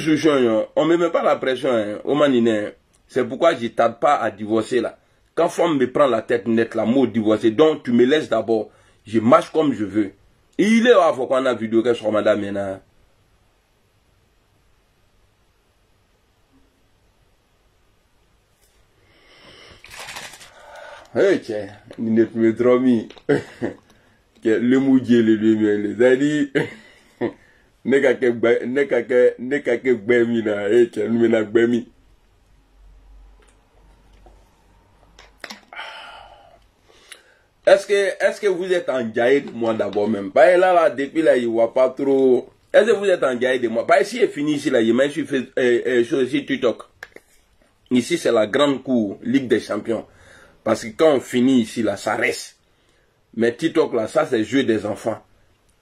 on ne me met pas la pression, hein, au maniné. C'est pourquoi je ne tarde pas à divorcer là. Quand femme me prend la tête nette, la mot divorcer, donc tu me laisses d'abord, je marche comme je veux. Et il est là, faut qu'on a vidéo que sur madame maintenant. Hey, tiens, il n'est plus dormi. Le mouillé, le lui, les amis. Est-ce que vous êtes enjaillé de moi d'abord même? Bah, là, depuis là, il ne voit pas trop. Est-ce que vous êtes enjaillé de moi? Bah, si il est fini ici, là, il m'a fait sur TikTok. Ici, c'est la grande cour, Ligue des Champions. Parce que quand on finit ici, là, ça reste. Mais TikTok, là, ça, c'est le jeu des enfants.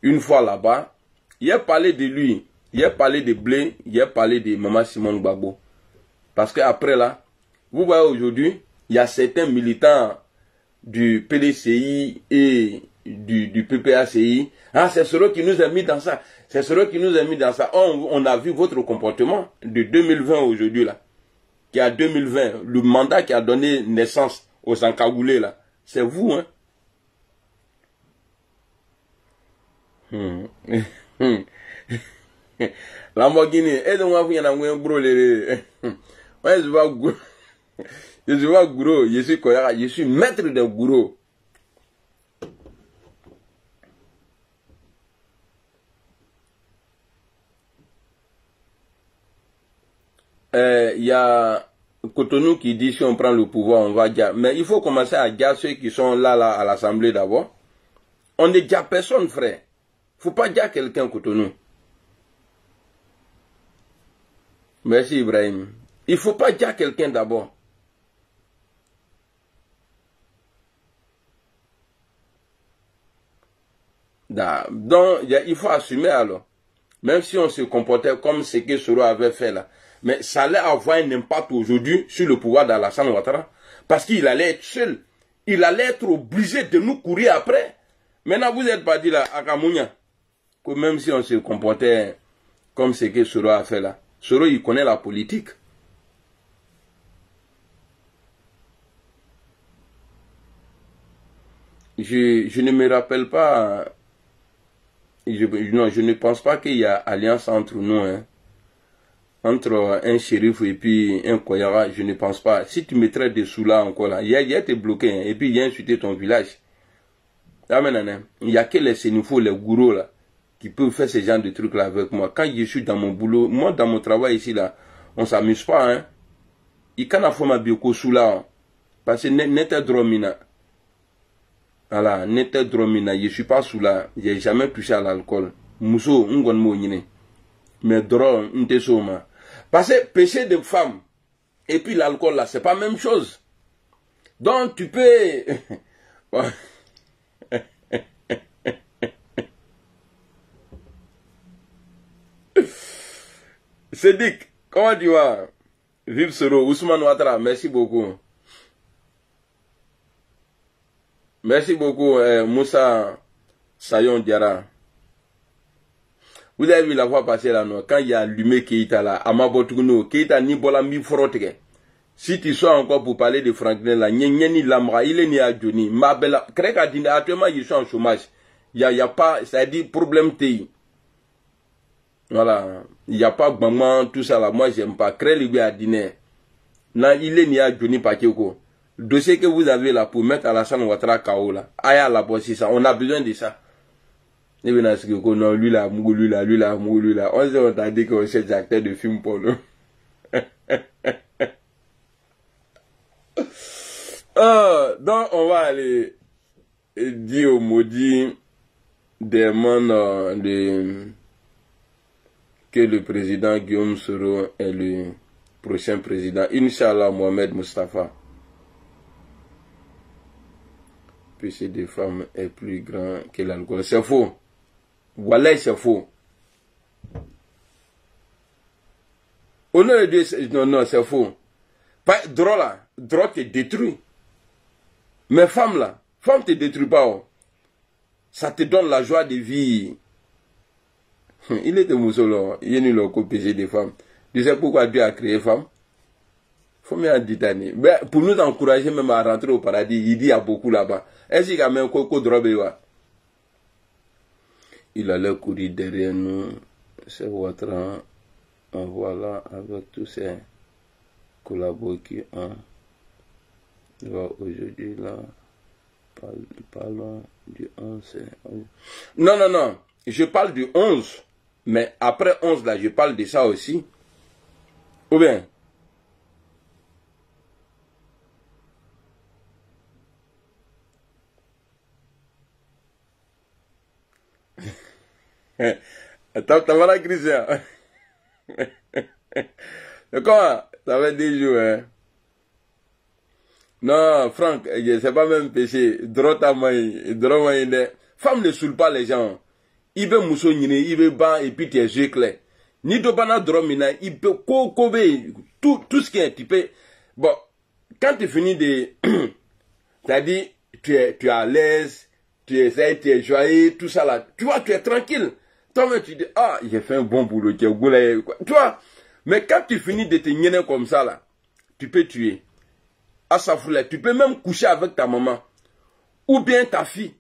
Une fois là-bas, il a parlé de lui, il a parlé de Blé, il a parlé de Maman Simone Gbagbo. Parce qu'après, là, vous voyez aujourd'hui, il y a certains militants du PDCI et du PPACI. Ah, c'est ceux qui nous a mis dans ça. C'est ceux qui nous a mis dans ça. On a vu votre comportement de 2020 aujourd'hui, là. Qui a 2020, le mandat qui a donné naissance aux encagoulés, là. C'est vous, hein. Lamborghini, et donc on vient d'envoyer un gros les. Ouais, je vois gros. Je vois gros, je suis quoi, je suis maître de gros. Il y a Cotonou qui dit si on prend le pouvoir, on va dire. Mais il faut commencer à dire ceux qui sont là à l'Assemblée d'abord. On ne dit personne, frère. Faut pas dire quelqu'un Cotonou. Merci Ibrahim. Il faut pas dire quelqu'un d'abord. Donc, il faut assumer alors. Même si on se comportait comme ce que Soro avait fait là. Mais ça allait avoir un impact aujourd'hui sur le pouvoir d'Alassane Ouattara. Parce qu'il allait être seul. Il allait être obligé de nous courir après. Maintenant, vous êtes parti là, à Kamounia. Que même si on se comportait comme ce que Soro a fait là. Soro, il connaît la politique. Je ne me rappelle pas. Non, je ne pense pas qu'il y a alliance entre nous. Hein. Entre un shérif et puis un Koyara, je ne pense pas. Si tu me traites de Soula encore là, il y a été bloqué. Hein, et puis il y a insulté ton village. Il n'y a que les sénifos, les gourous là, qui peuvent faire ce genre de trucs là avec moi. Quand je suis dans mon boulot, moi dans mon travail ici là, on ne s'amuse pas. Hein. Il y a ma bioko Soula. Parce que n'était dromina. Voilà, n'était dromina. Je ne suis pas Soula. Je n'ai jamais touché à l'alcool. Mousso, on mo yine. Mais drôle, on te soma. Parce que péché de femme et puis l'alcool là, c'est pas la même chose. Donc tu peux. Cédric, comment tu vas? Vive Soro, Ousmane Ouattara, merci beaucoup. Merci beaucoup, Moussa Sayon Diara. Vous avez vu la fois passer là, non? Quand il y a allumé Keïta là, à Mabotouno, Keïta ni bola mi frotte. Si tu sois encore pour parler de Franklin là, ni Lamra, il est ni à Johnny, Mabella, Kreka dit actuellement ils sont en chômage. Il y a pas, ça dit problème TI. Voilà, il n'y a pas maman, tout ça là, moi j'aime pas. Crée lui à dîner. Là, il est ni à Johnny Pakeko. Le dossier que vous avez là pour mettre Alassane Ouattara KO là, Aya la bosse, ça, on a besoin de ça. Et bien, non, lui là, lui là, lui là, lui là. On t'a dit qu'on cherche acteur de film pour nous. Donc, on va aller dire au maudit des mondes que le président Guillaume Soro est le prochain président. Inch'Allah, Mohamed Mustafa. Péché des femmes est plus grand que l'alcool. C'est faux. Voilà, c'est faux. Au nom de Dieu, non, c'est faux. Droit là, droit te détruit. Mais femme là, femme te détruit pas. Oh. Ça te donne la joie de vie. Il est de Moussolo, il est nul au péché des femmes. Tu sais pourquoi Dieu a créé femme? Faut bien dire d'année. Pour nous encourager même à rentrer au paradis, il dit à beaucoup là-bas. Est-ce qu'il y a même un coco drobe? Il allait courir derrière nous. C'est Ouattara. On voit là avec tous ces collaborateurs qui ont. Aujourd'hui là. Parlons du 11. Non, non, non. Je parle du 11. Mais après 11 là, je parle de ça aussi. Ou bien. T'as la crise, hein? Comment? Ça fait 10 jours, hein? Non, Franck, c'est pas même péché. Femme ne saoule pas les gens. Il veut moussonner, il veut ban et puis tes yeux clairs. Ni de bana dromina, il peut tout ce qui est typé. Bon, quand tu finis de. C'est-à-dire, tu es à l'aise, tu es joyeux, tout ça là. Tu vois, tu es tranquille. Toi-même, tu dis, ah, j'ai fait un bon boulot, tu vois. Mais quand tu finis de te nier comme ça là, tu peux tuer. À sa foulée, tu peux même coucher avec ta maman. Ou bien ta fille.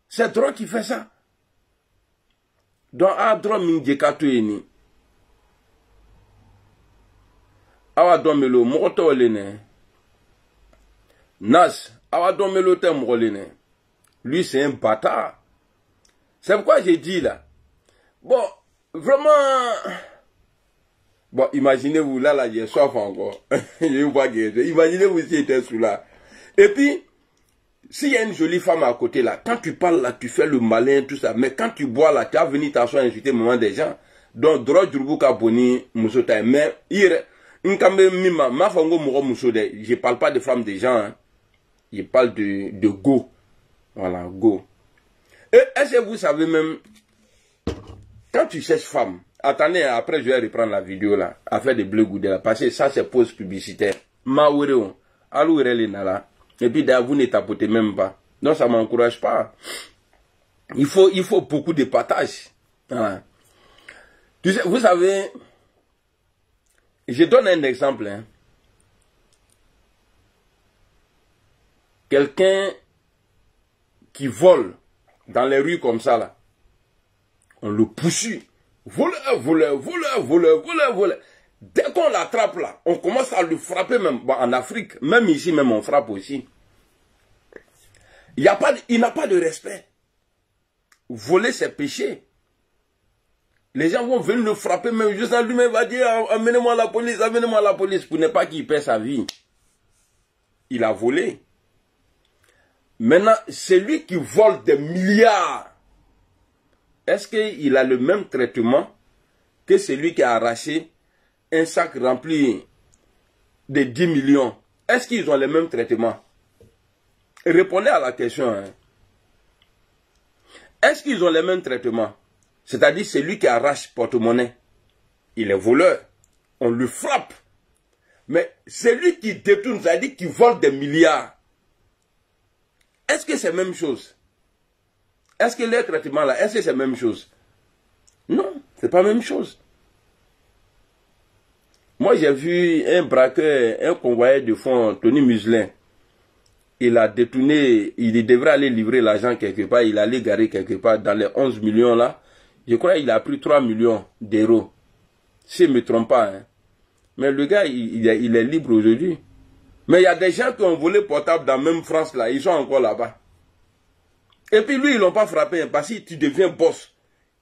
C'est droit qui fait ça. Donc, Adro Minjekato eni. Awa domelo, moto lene. Nas, awa domelo te mrolene. Lui, c'est un bâtard. C'est pourquoi j'ai dit là. Bon, vraiment. Bon, imaginez-vous, là, j'ai soif encore. Je vois que imaginez-vous si j'étais sous là. Et puis, s'il y a une jolie femme à côté là, quand tu parles là, tu fais le malin, tout ça. Mais quand tu bois là, tu vas venir t'asseoir et insulter le moment des gens. Donc, droit du bouca boni, moussota. Mais, je parle pas de femmes des gens, hein. Je parle de go. Voilà, go. Et est-ce que vous savez même, quand tu cherches femme, attendez, après je vais reprendre la vidéo là, à faire des bleus goudés là, parce que ça c'est pause publicitaire. Maouréon, alouéré les nala. Et puis d'ailleurs vous ne tapotez même pas. Donc ça m'encourage pas. Il faut beaucoup de partage. Voilà. Tu sais, vous savez, je donne un exemple. Hein. Quelqu'un qui vole dans les rues comme ça là, on le poursuit. Voleur, voleur, voleur, voleur, voleur, voleur. Dès qu'on l'attrape là, on commence à le frapper même bon, en Afrique. Même ici, même on frappe aussi. Il n'a pas de respect. Voler, c'est péché. Les gens vont venir le frapper, même juste en lui-même va dire amenez-moi la police, pour ne pas qu'il perd sa vie. Il a volé. Maintenant, celui qui vole des milliards, est-ce qu'il a le même traitement que celui qui a arraché un sac rempli de 10 millions? Est-ce qu'ils ont le même traitement? Répondez à la question. Hein. Est-ce qu'ils ont le même traitement? C'est-à-dire celui qui arrache porte-monnaie, il est voleur, on le frappe. Mais celui qui détourne, c'est-à-dire qui vole des milliards, est-ce que c'est la même chose? Est-ce que le traitement là, est-ce que c'est la même chose? Non, c'est pas la même chose. Moi j'ai vu un braqueur, un convoyeur de fonds, Tony Muselin. Il a détourné, il devrait aller livrer l'argent quelque part, il allait garer quelque part dans les 11 millions là. Je crois qu'il a pris 3 millions d'euros. Si je ne me trompe pas. Hein. Mais le gars, il est libre aujourd'hui. Mais il y a des gens qui ont volé portable dans même France là, ils sont encore là-bas. Et puis lui, ils ne l'ont pas frappé parce que tu deviens boss.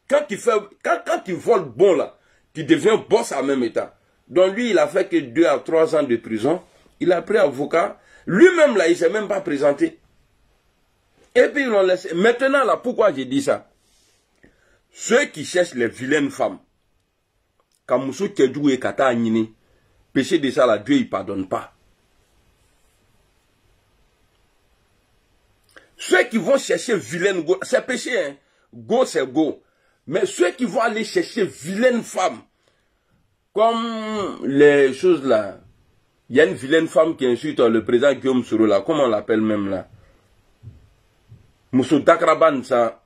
Quand tu voles bon là, tu deviens boss en même état. Donc lui, il a fait que 2 à 3 ans de prison. Il a pris avocat. Lui-même là, il ne s'est même pas présenté. Et puis ils l'ont laissé. Maintenant là, pourquoi j'ai dit ça? Ceux qui cherchent les vilaines femmes, Kamoussou Kedjou et Kata Agnini, péché de ça là, Dieu il pardonne pas. Ceux qui vont chercher vilaine go, c'est péché, hein. Go c'est go. Mais ceux qui vont aller chercher vilaine femme, comme les choses là, il y a une vilaine femme qui insulte le président Guillaume Soro là, comment on l'appelle même là? Moussou Dakraban ça.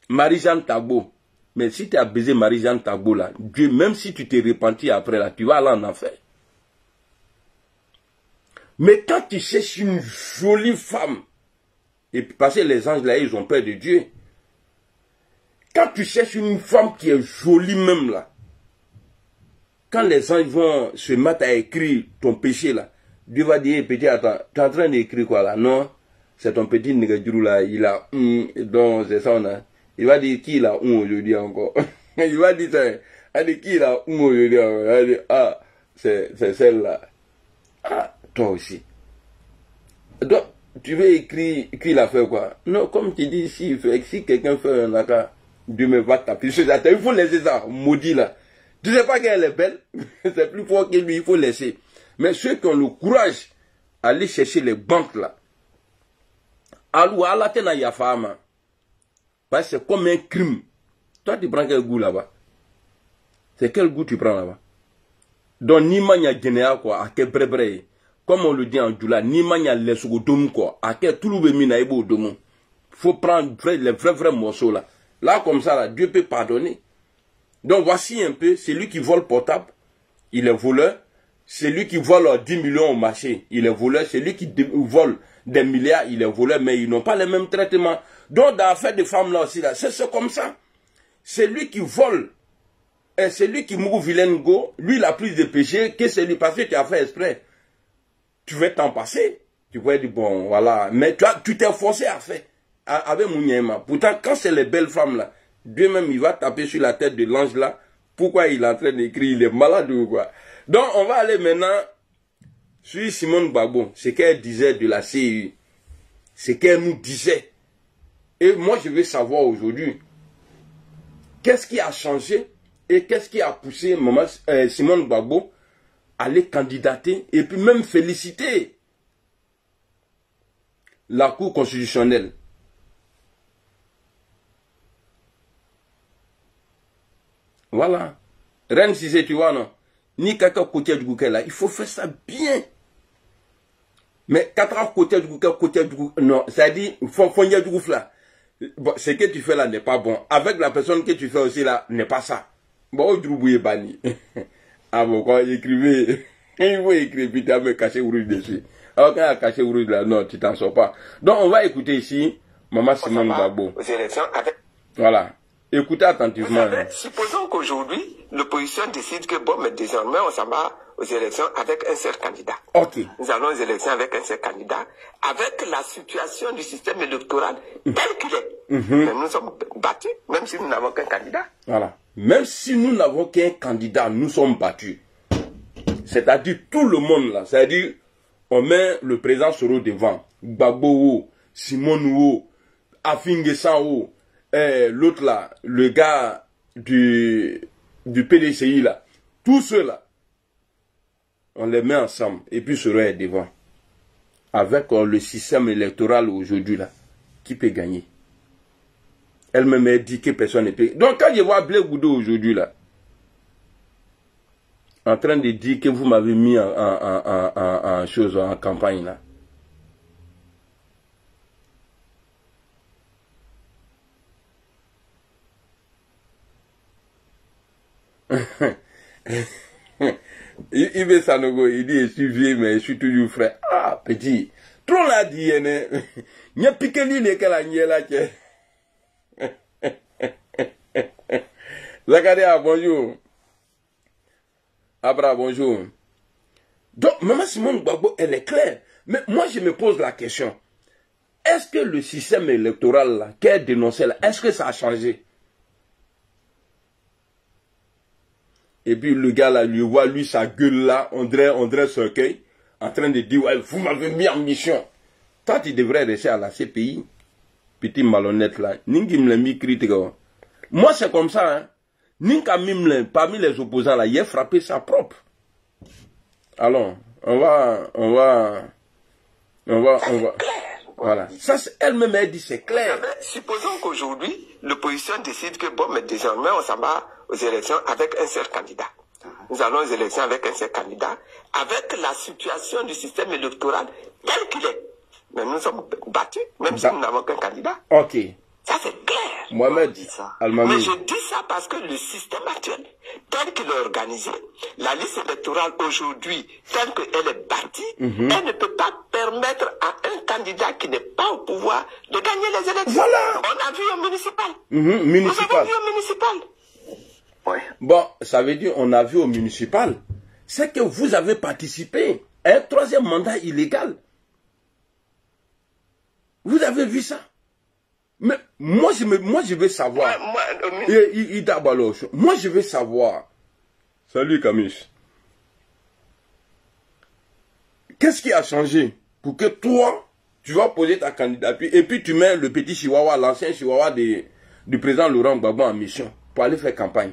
Marie-Jeanne Tagbo. Mais si tu as baisé Marie-Jeanne Tagbo là, Dieu, même si tu t'es repenti après là, tu vas aller en enfer. Mais quand tu cherches une jolie femme, et parce que les anges là, ils ont peur de Dieu. Quand tu cherches une femme qui est jolie même là, quand les anges vont se mettre à écrire ton péché là, Dieu va dire, petit, attends, tu es en train d'écrire quoi là? Non, c'est ton petit nègre là, il a donc c'est ça on a. Il va dire qui il a aujourd'hui encore. Il va dire ça. Il dit qui il a aujourd'hui encore. Il va dire ah, c'est celle-là. Ah, toi aussi. Donc, tu veux écrire qui il a fait quoi? Non, comme tu dis, si quelqu'un fait un accord, Dieu me va taper. Il faut laisser ça, maudit là. Tu sais pas qu'elle est belle? C'est plus fort que lui, il faut laisser. Mais ceux qui ont le courage d'aller chercher les banques là, alou ala tena ya fama. C'est comme un crime. Toi, tu prends quel goût là-bas? C'est quel goût tu prends là-bas? Donc, ni mania généa quoi, à quel bré. Comme on le dit en Djoula, ni mania lesugo domu quoi, à quel tout le mina ebo domu. Faut prendre les vrais morceaux là. Là, comme ça, là, Dieu peut pardonner. Donc, voici un peu, celui qui vole portable, il est voleur. Celui qui vole 10 millions au marché, il est voleur. Celui qui vole des milliards, il est voleur, mais ils n'ont pas les mêmes traitements. Donc, dans l'affaire des femmes là aussi, là, c'est comme ça. c'est lui qui vole. Et c'est lui qui mourut vilain go. Lui, il a plus de péché que celui parce que tu as fait exprès. Tu veux t'en passer. Tu pourrais dire, bon, voilà. Mais tu t'es forcé à faire. Avec Mouniema. Pourtant, quand c'est les belles femmes là, Dieu même, il va taper sur la tête de l'ange là. Pourquoi il est en train d'écrire? Il est malade ou quoi? Donc, on va aller maintenant sur Simone Gbagbo. Ce qu'elle disait de la CEI. Ce qu'elle nous disait. Et moi, je veux savoir aujourd'hui, qu'est-ce qui a changé et qu'est-ce qui a poussé Simone Gbagbo à aller candidater et puis même féliciter la Cour constitutionnelle. Voilà. Reine Cissé, tu vois, non? Ni kaka côté du Gouké là, il faut faire ça bien. Mais 4 ans côté du Gouké, non, c'est-à-dire, il faut dire du Gouké là. Bon, ce que tu fais là n'est pas bon. Avec la personne que tu fais aussi là, n'est pas ça. Bon, au Droubou est banni. Ah bon, quand il écrivait, il faut écrire, puis tu as me caché rouge dessus. Alors quand il a caché rouge là, non, tu t'en sors pas. Donc on va écouter ici, Maman Simone Gbagbo. Aux élections avec... Voilà. Écoutez attentivement. Savez, supposons qu'aujourd'hui, l'opposition décide que bon, mais désormais, on s'en va aux élections avec un seul candidat. Ok. Nous allons aux élections avec un seul candidat, avec la situation du système électoral tel qu'il est. Mais nous sommes battus, même si nous n'avons qu'un candidat. Voilà. Même si nous n'avons qu'un candidat, nous sommes battus. C'est-à-dire tout le monde là. C'est-à-dire, on met le président Soro devant. Gbagbo, Simone, Afingesan, l'autre là, le gars du PDCI là. Tous ceux là. On les met ensemble. Et puis Soro est devant. Avec le système électoral aujourd'hui là. Qui peut gagner? Elle-même a dit que personne ne peut. Donc quand je vois Blé Goudou aujourd'hui là, en train de dire que vous m'avez mis en chose en campagne là. Il veut Sanogo, il dit je suis vieux mais je suis toujours frais. Ah petit, trop l'a dit il n'y a piqué l'île qu'elle a nié là. Zakaria, bonjour. Abra, bonjour. Donc, Maman Simone Gbagbo, elle est claire. Mais moi, je me pose la question. Est-ce que le système électoral qu'elle dénonçait là, est-ce que ça a changé? Et puis, le gars là, lui voit, lui, sa gueule là, on dirait Cercueil, en train de dire, ouais, vous m'avez mis en mission. Toi, tu devrais rester à la CPI. Petit malhonnête là. Ningi me mis critique. Moi, c'est comme ça, hein. Ninka Mimle, parmi les opposants là, il a frappé sa propre. Alors, on va. Voilà. Ça, elle-même, elle dit, c'est clair. Supposons qu'aujourd'hui, l'opposition décide que bon, mais désormais, on s'en va aux élections avec un seul candidat. Nous allons aux élections avec un seul candidat, avec la situation du système électoral tel qu'il est. Mais nous sommes battus, même si nous n'avons qu'un candidat. Ok. Ça, c'est clair. Mohamed dit ça. Mais je dis ça parce que le système actuel, tel qu'il est organisé, la liste électorale aujourd'hui, telle qu'elle est bâtie, elle ne peut pas permettre à un candidat qui n'est pas au pouvoir de gagner les élections. Voilà. On a vu au municipal. Municipal. Vous avez vu au municipal. Oui. Bon, ça veut dire on a vu au municipal. C'est que vous avez participé à un troisième mandat illégal. Vous avez vu ça? Mais moi je veux savoir. Moi je veux savoir. Salut Camus. Qu'est-ce qui a changé pour que toi, tu vas poser ta candidature et puis tu mets le petit chihuahua, l'ancien chihuahua du président Laurent Gbagbo en mission pour aller faire campagne.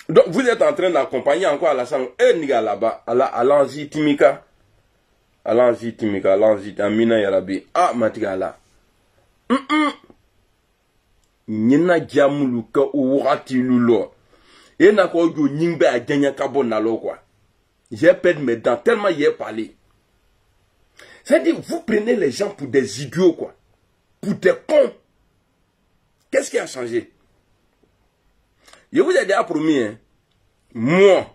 Donc vous êtes en train d'accompagner encore Alassane. Niga là-bas, allons-y Timika. Allons-y Timika, allons-y Amina Yarabi. Ah Matigala. Nina Djamuluka ou Wati Lulo. Et n'a pas eu Nimbe à Djanya Kabo Nalo quoi. J'ai perdu mes dents tellement il a parlé. C'est-à-dire, vous prenez les gens pour des idiots quoi. Pour des cons. Qu'est-ce qui a changé? Je vous ai déjà promis, hein, moi,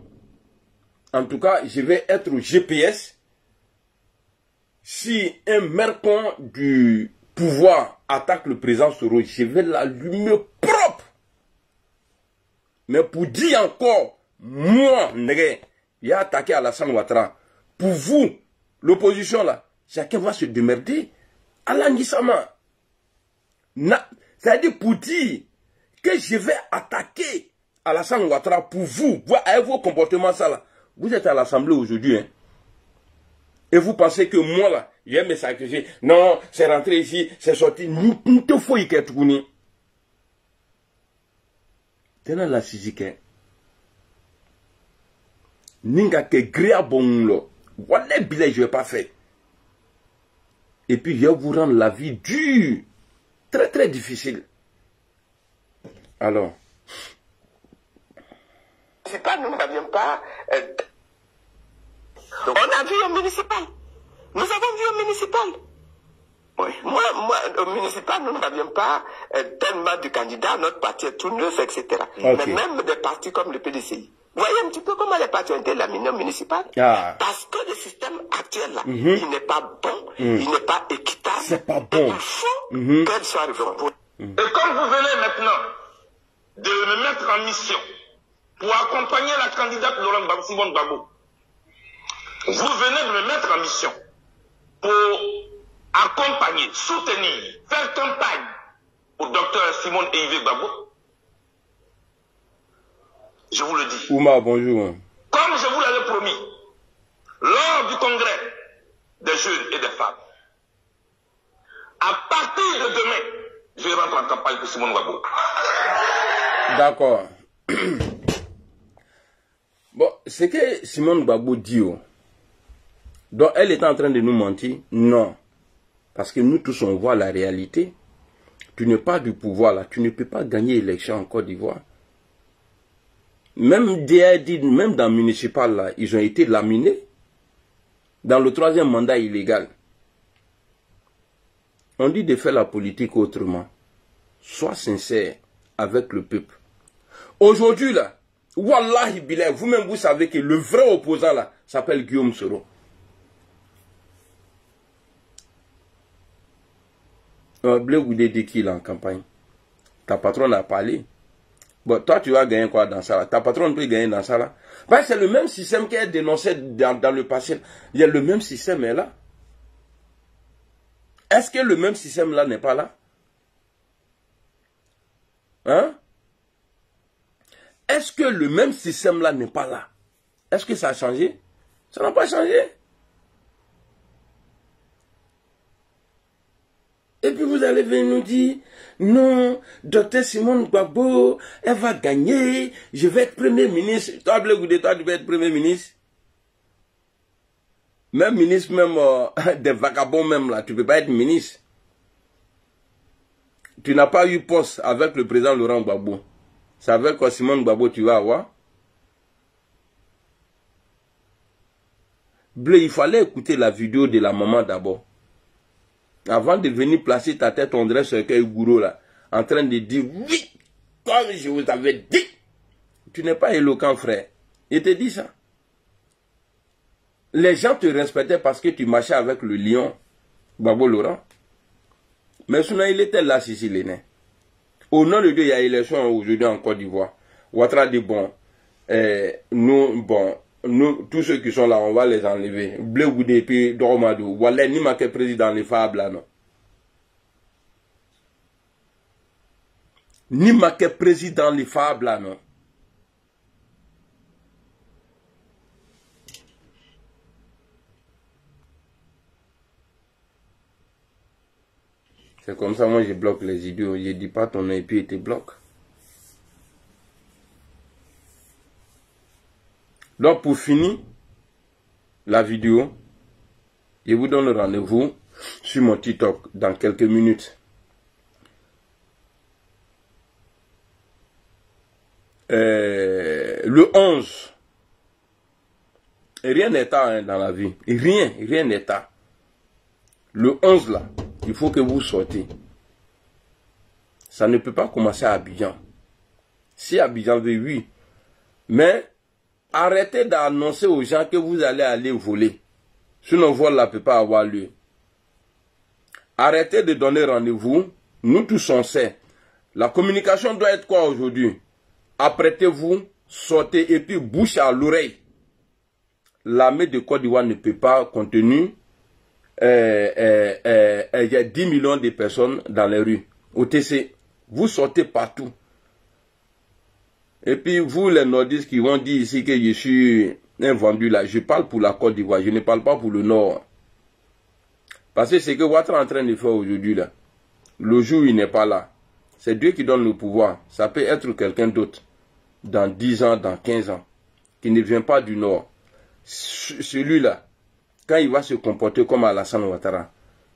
en tout cas, je vais être au GPS. Si un mercon du pouvoir attaque le président Soro, je vais l'allumer propre. Mais pour dire encore, moi, il a attaqué Alassane Ouattara. Pour vous, l'opposition là, chacun va se démerder. Alain Guissama. C'est-à-dire pour dire que je vais attaquer Alassane Ouattara pour vous. Avec vos comportements ça là. Vous êtes à l'Assemblée aujourd'hui. Hein? Et vous pensez que moi là, je vais me sacrifier. Non, c'est rentré ici, c'est sorti. Nous te faut y tourner. Tenant la physique. Ninga ke gria bon lo. Voilà billet je vais pas faire. Et puis je vais vous rendre la vie dure. Très très difficile. Alors. C'est pas, nous n'avions pas. On a vu au municipal. Nous avons vu au municipal. Oui. Moi, au municipal, nous n'avions pas tellement de candidats, notre parti est tout neuf, etc. Okay. Mais même des partis comme le PDCI. Vous voyez un petit peu comment les partis ont été laminés au municipal? Parce que le système actuel, là, il n'est pas bon, il n'est pas équitable. C'est pas bon. Il faut qu'elle soit réformée. Et comme vous venez maintenant de me mettre en mission pour accompagner la candidate Laurent Gbagbo, Simone Gbagbo, vous venez de me mettre en mission pour accompagner, soutenir, faire campagne au docteur Simone et Yves Gbagbo. Je vous le dis. Ouma, bonjour. Comme je vous l'avais promis, lors du congrès des jeunes et des femmes, à partir de demain, je rentre en campagne pour Simone Gbagbo. D'accord. Bon, ce que Simone Gbagbo dit, donc elle est en train de nous mentir? Non. Parce que nous tous on voit la réalité. Tu n'es pas du pouvoir là, tu ne peux pas gagner l'élection en Côte d'Ivoire. Même même dans le municipal là, ils ont été laminés dans le 3e mandat illégal. On dit de faire la politique autrement. Sois sincère avec le peuple. Aujourd'hui là, Wallahi Bilay, vous-même vous savez que le vrai opposant là s'appelle Guillaume Soro. Blé Goudé dit qu'il est en campagne. Ta patronne a parlé. Bon, toi tu vas gagner quoi dans ça là? Ta patronne peut gagner dans ça là. Parce que c'est le même système qui est dénoncé dans le passé. Il y a le même système est là. Est-ce que le même système là n'est pas là? Hein? Est-ce que le même système là n'est pas là? Est-ce que ça a changé? Ça n'a pas changé. Et puis vous allez venir nous dire, non, docteur Simone Gbagbo, elle va gagner, je vais être premier ministre. Toi, Blé Goudé, toi, tu vas être premier ministre. Même ministre, même des vagabonds même là, tu ne peux pas être ministre. Tu n'as pas eu poste avec le président Laurent Gbagbo. C'est avec quoi Simone Gbagbo tu vas avoir? Blé, il fallait écouter la vidéo de la maman d'abord. Avant de venir placer ta tête, on dirait sur un gourou là, en train de dire oui, comme je vous avais dit. Tu n'es pas éloquent, frère. Il te dit ça. Les gens te respectaient parce que tu marchais avec le lion, Gbagbo Laurent. Mais sinon, il était là, si il est né. Au nom de Dieu, il y a élection aujourd'hui en Côte d'Ivoire. Ouattara dit bon, nous, tous ceux qui sont là, on va les enlever. Blé Goudé, puis Doromadou. Voilà, ni ma que président les fables là, non. Ni ma que président les fables là, non. C'est comme ça, moi, je bloque les idiots. Je dis pas ton nom et puis il te bloque. Donc, pour finir la vidéo, je vous donne rendez-vous sur mon TikTok dans quelques minutes. Le 11, rien n'est tard dans la vie. Rien n'est tard. Le 11 là, il faut que vous sortez. Ça ne peut pas commencer à Abidjan. Si Abidjan veut, oui. Mais arrêtez d'annoncer aux gens que vous allez aller voler. Sinon, vol ne peut pas avoir lieu. Arrêtez de donner rendez-vous. Nous tous on sait. La communication doit être quoi aujourd'hui? apprêtez-vous, sortez et puis bouche à l'oreille. L'armée de Côte d'Ivoire ne peut pas contenir il y a 10 millions de personnes dans les rues. Au TC, vous sortez partout. Et puis vous les nordistes qui vont dire ici que je suis un vendu là, je parle pour la Côte d'Ivoire, je ne parle pas pour le nord. Parce que c'est que Ouattara est en train de faire aujourd'hui là, le jour où il n'est pas là, c'est Dieu qui donne le pouvoir. Ça peut être quelqu'un d'autre, dans 10 ans, dans 15 ans, qui ne vient pas du nord. Celui-là, quand il va se comporter comme Alassane Ouattara,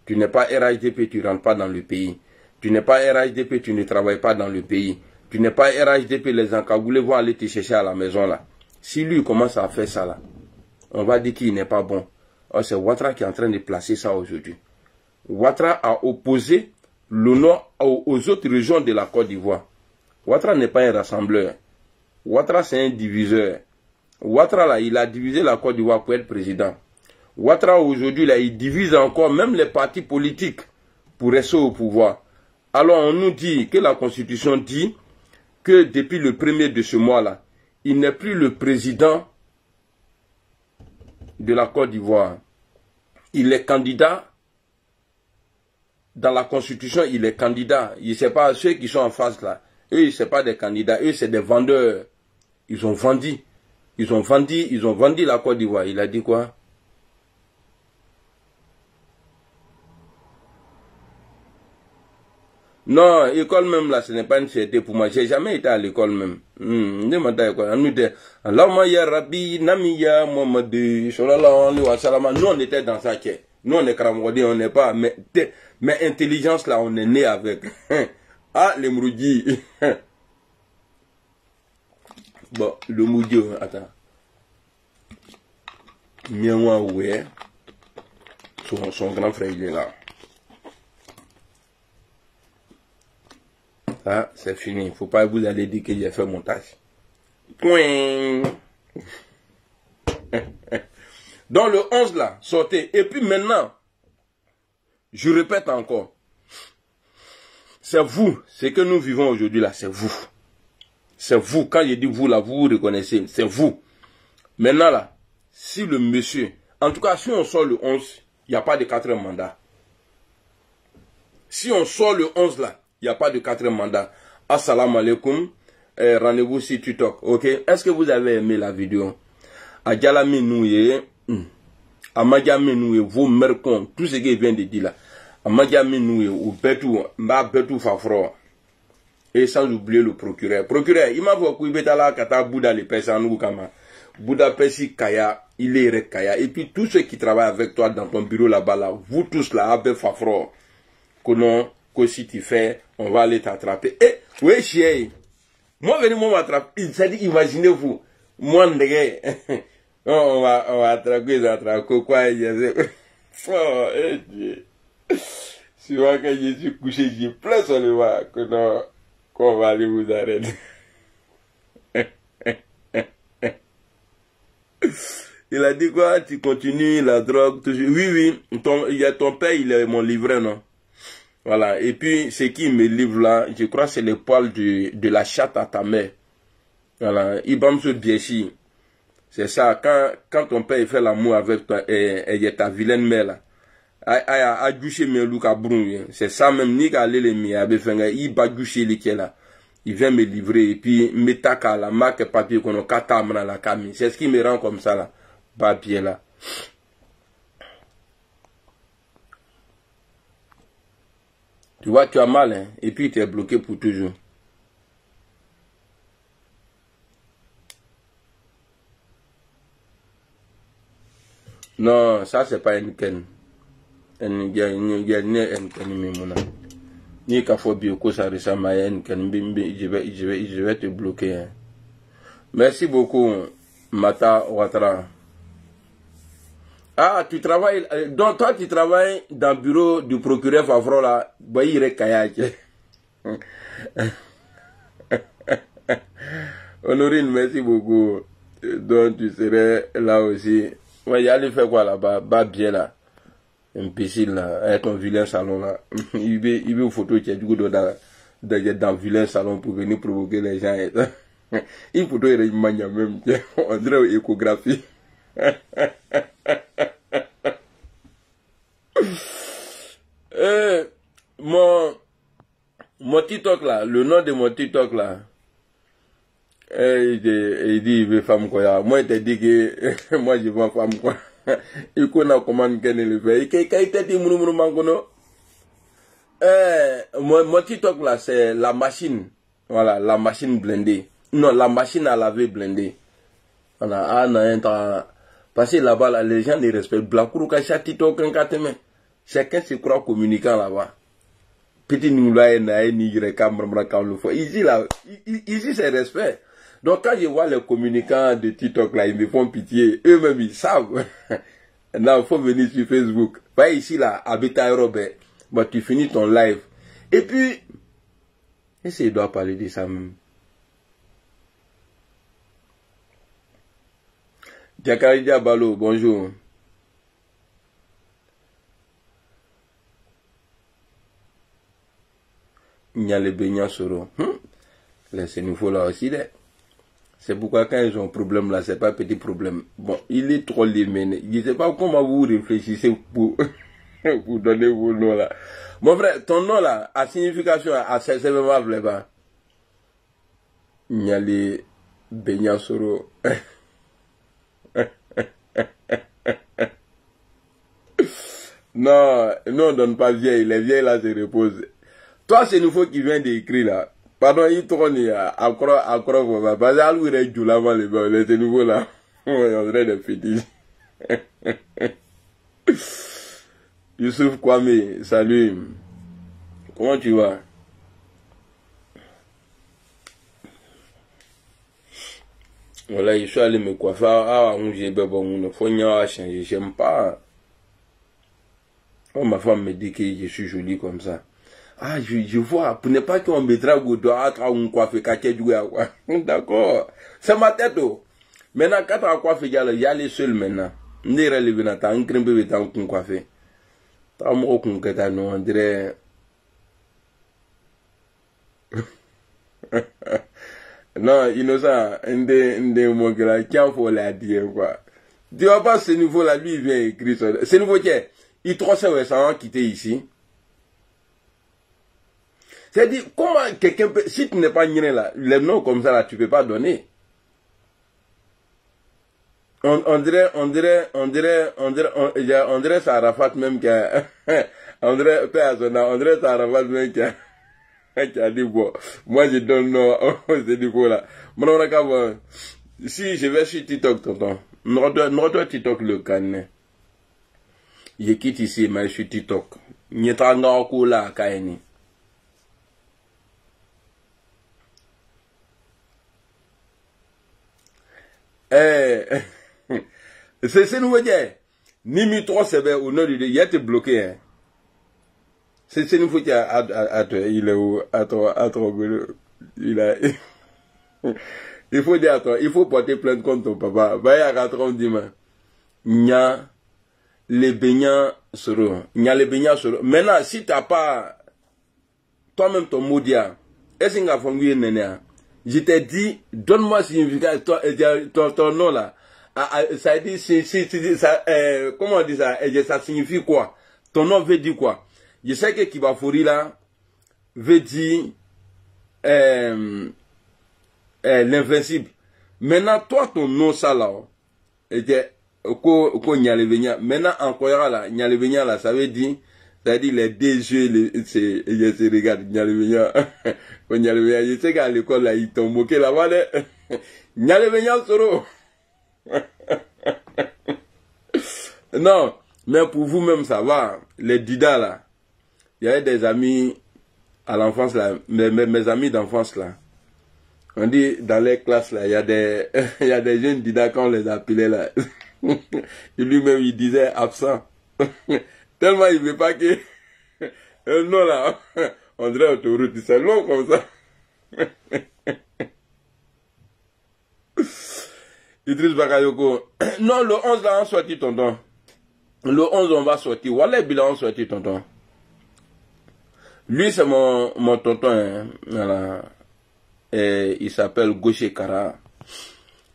tu n'es pas RHDP, tu ne rentres pas dans le pays. Tu n'es pas RHDP, tu ne travailles pas dans le pays. Tu n'es pas RHDP, les encagoulés vont aller te chercher à la maison là. Si lui commence à faire ça là, on va dire qu'il n'est pas bon. C'est Ouattara qui est en train de placer ça aujourd'hui. Ouattara a opposé le nord aux autres régions de la Côte d'Ivoire. Ouattara n'est pas un rassembleur. Ouattara c'est un diviseur. Ouattara là, il a divisé la Côte d'Ivoire pour être président. Ouattara aujourd'hui là, il divise encore même les partis politiques pour rester au pouvoir. Alors on nous dit que la Constitution dit que depuis le 1er de ce mois-là, il n'est plus le président de la Côte d'Ivoire. Il est candidat. Dans la Constitution, il est candidat. Il ne sait pas ceux qui sont en face là. Eux, ce n'est pas des candidats. Eux, c'est des vendeurs. Ils ont vendu. Ils ont vendu la Côte d'Ivoire. Il a dit quoi? Non, école même là, ce n'est pas une fierté pour moi. J'ai jamais été à l'école même. Nous on était dans ça. Nous on est cramodé, on n'est pas. Mais intelligence là, on est né avec. Ah, les Mouroudi. Bon, le Moudi, attends. Miawa ouais. Son grand frère il est là. Ah, c'est fini. Il ne faut pas vous aller dire que j'ai fait montage. Point. Dans le 11 là, sortez. Et puis maintenant, je répète encore. C'est vous. Ce que nous vivons aujourd'hui là, c'est vous. C'est vous. Quand je dis vous là, vous reconnaissez. C'est vous. Maintenant là, si le monsieur, en tout cas si on sort le 11, il n'y a pas de 4e mandat. Si on sort le 11 là, il n'y a pas de 4e mandat. Assalamu alaikum. Rendez-vous sur TikTok. Ok. Est-ce que vous avez aimé la vidéo? Adjalami nouye. Amadjami nouye. Vos mercons. Tout ce qu'il vient de dire là. Amadjami nouye. Ou betou. Mba betou fafro. Et sans oublier le procureur. Procureur, il m'a vu qu'il y a kata Bouddha les personnes kama. Bouddha Persi Kaya. Il est Kaya. Et puis tous ceux qui travaillent avec toi dans ton bureau là-bas là. Vous tous là. Abe fafro. Konon. Si tu fais, on va aller t'attraper. Eh, oui, chien. Moi, venez moi m'attraper. Il s'est dit, imaginez-vous. Moi, on va attraper, quoi, oh, eh, Dieu. Si moi, quand je suis couché, j'ai plein sur le voie, qu'on va aller vous arrêter. Il a dit quoi? Tu continues la drogue, toujours. Oui, ton père, il est mon livret, non? Voilà, et puis ce qui me livre là, je crois c'est le poil de la chatte à ta mère. Voilà, Ibam se biéchi. C'est ça, quand ton père fait l'amour avec toi, et ta vilaine mère là, a douché mes loups à brun. C'est ça même, ni qu'à aller les miens, il va doucher les là. Il vient me livrer, et puis me tac à la marque papier qu'on a katamra la camille. C'est ce qui me rend comme ça là, papier là. Tu vois, tu as mal, hein, et puis tu es bloqué pour toujours. Non, ça c'est pas une ken. Ni je vais te bloquer. Hein. Merci beaucoup, Mata Ouattara. Ah, tu travailles, donc toi tu travailles dans le bureau du procureur Favreau là, Baïre Kayak. Honorine, merci beaucoup. Donc tu serais là aussi. Ouais, il allait faire quoi là-bas, bien là. Imbécile là, avec ton vilain salon là. Il veut une photo qui est du coup dans le vilain salon pour venir provoquer les gens. Il faudrait y manier même. On dirait échographie. Mon TikTok là, le nom de mon TikTok là, il dit il veut femme quoi. Moi, il t'a dit que moi je veux femme quoi. Il connaît comment il le fait. Il t'a dit mon TikTok là, c'est la machine. Voilà, la machine blindée. Non, la machine à laver blindée. Voilà, parce que là-bas, là, les gens les respectent. TikTok, chacun se croit communicant là-bas. Petit ici, là, ici, c'est respect. Donc, quand je vois les communicants de TikTok, là, ils me font pitié. Eux-mêmes, ils savent. Là, il faut venir sur Facebook. Pas ici, là, Habitat Robert. Bah, tu finis ton live. Et puis, est-ce qu'il doit parler de ça même? Jakari Diabalo, bonjour. Il y a les baignants soro. C'est nouveau là aussi. C'est pourquoi quand ils ont un problème là, c'est pas petit problème. Bon, il est trop limené. Je ne sais pas comment vous réfléchissez pour, pour donner vos noms là. Mon frère, ton nom là, a signification, c'est vraiment vrai pas. Il y a les baignants soro. Non, on donne pas vieille. Les vieilles là se reposent. Toi, c'est nouveau qui vient d'écrire là. Pardon, il tourne à croire, parce que il est du l'avant les nouveaux là. On dirait des fétiches. Youssouf Kwame, salut. Comment tu vas? Voilà, je suis allé me coiffer. Ah, j'ai bon, faut changer. J'aime pas. Oh, ma femme me dit que je suis jolie comme ça. Ah, je vois. Pour ne pas qu'on me drague au doigt, on coiffe, d'accord. C'est ma tête. Maintenant, quand on coiffe, il y a les seuls maintenant. On dirait les venants, on crème bébé, on coiffe. On dirait. Non, innocent, qui faut la dire, quoi. Tu vois pas ce niveau-là, lui, il vient écrire ça. Ce niveau qui est, il trouve ça récemment quitté ici. C'est-à-dire, comment quelqu'un peut, si tu n'es pas nié là, les noms comme ça là, tu peux pas donner. On dirait ça Arafat même qui a, on dirait ça Arafat même qui a dit, bon, moi je donne non, c'est du coup là. Si je vais sur TikTok, tonton, notre TikTok le canne. Je quitte ici, mais je suis TikTok. N'y est encore là, Kaini. C'est nouveau dire. Nimi 3 c'est bien au nom de il a été bloqué. Hein. C'est nouveau dire. Il est où? Attends, il a. Il faut dire, attends, il faut porter plainte contre ton papa. Va y a 4 ans, dis-moi. Nya, les baignants seront. Nya, les baignants seront. Maintenant, si t'as pas, toi-même ton mot-dia, est-ce qu'il a formulé néné? Je t'ai dit, donne-moi ton nom là. Ça dit, ça, comment on dit ça? Ça signifie quoi? Ton nom veut dire quoi? Je sais que Kibafori là, veut dire, l'invincible. Maintenant, toi, ton nom, ça là, maintenant, encore là, Nyalevenia là, ça veut dire les deux yeux, je regarde, Nyalevenia, je sais qu'à l'école là, ils t'ont moqué là-bas, Nyalevenia soro. Non, mais pour vous-même, ça va, les Dida là, il y avait des amis à l'enfance là, mes amis d'enfance là. On dit dans les classes là, il y a des jeunes Dida quand on les appelait là. Et lui-même il disait absent. Tellement il veut pas que non là, on dirait autoroute, c'est long comme ça. Idriss Bakayoko. Non, le 11 là on sortit tonton. Le 11 on va sortir. Voilà le bilan on sortit tonton. Lui c'est mon tonton hein. Voilà. il s'appelle Gaucher Kara.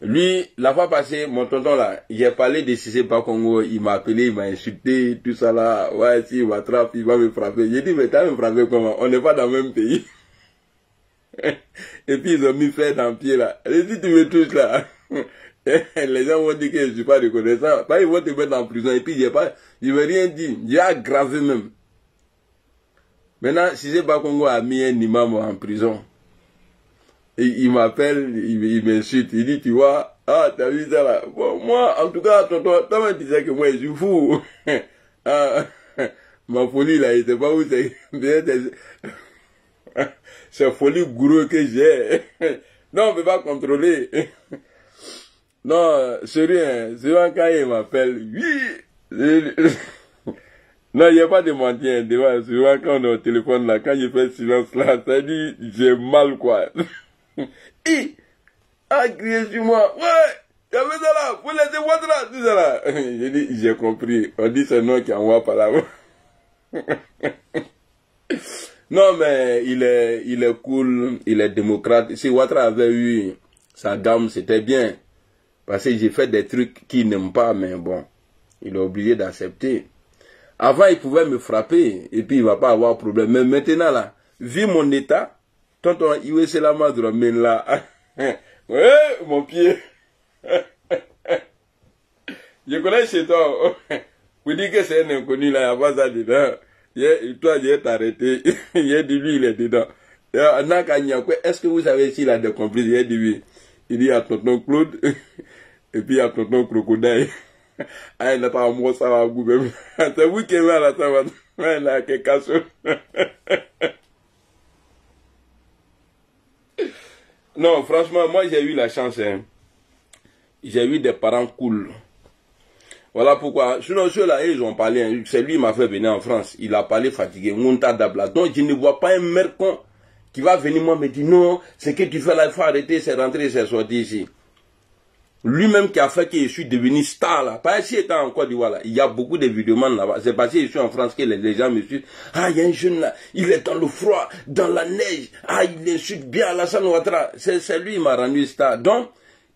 Lui, la fois passée, mon tonton là, j'ai parlé de Cissé Bakongo, il m'a appelé, il m'a insulté, tout ça là, ouais, si il m'attrape, il va me frapper. J'ai dit, mais t'as me frappé comment? On n'est pas dans le même pays. Et puis ils ont mis fer dans le pied là. Et si tu me touches là, les gens vont dire que je ne suis pas reconnaissant. Ils vont te mettre en prison. Et puis je vais rien dire. J'ai aggravé même. Maintenant, Cissé Bakongo a mis un imam en prison. Et il m'appelle, il m'insulte, il dit, tu vois, ah, t'as vu ça là. Bon, moi, en tout cas, tonton, toi tu disais que moi, je suis fou. Ah, ma folie là, il sait pas où c'est. C'est folie gourou que j'ai. Non, on peut pas contrôler. Non, sérieux, quand il m'appelle, oui. Non, il n'y a pas de mentir, souvent quand on est au téléphone là, quand je fais silence là, ça dit, j'ai mal quoi. Ah, crier sur moi, ouais, il y avait ça là, vous laissez votre là, tout ça là. J'ai dit, j'ai compris, on dit c'est non qui envoie par là. Non, mais il est cool, il est démocrate. Si Ouattara avait eu sa gamme, c'était bien. Parce que j'ai fait des trucs qu'il n'aime pas, mais bon, il est obligé d'accepter. Avant, il pouvait me frapper, et puis il ne va pas avoir de problème. Mais maintenant, là, vu mon état, tonton, il est la madre, mais là, ouais, mon pied. Je connais chez toi, vous dites que c'est un inconnu, là, il n'y a pas ça dedans. Toi, j'ai arrêté, j'ai dit, lui, il est dedans. Est-ce que vous savez s'il a des complices? J'ai dit, oui. Il dit à tonton Claude, et puis à tonton Crocodile. Ah, il n'a pas moi, ça va vous même. C'est vous qui avez la savate. Il a quelque chose. Non, franchement, moi, j'ai eu la chance. Hein. J'ai eu des parents cool. Voilà pourquoi. Sinon, ceux-là, ils ont parlé. Hein. C'est lui qui m'a fait venir en France. Il a parlé fatigué. Monta d'abla. Donc, je ne vois pas un mercon qui va venir moi me dire non, ce que tu fais là, il faut arrêter, c'est rentrer, c'est sortir ici. Lui-même qui a fait que je suis devenu star là. Pas si étant en Côte d'Ivoire là. Il y a beaucoup de vidéomans là-bas. C'est parce que je suis en France que les gens me suivent. Ah, il y a un jeune là. Il est dans le froid, dans la neige. Ah, il insulte bien Alassane Ouattara. C'est lui qui m'a rendu star. Donc,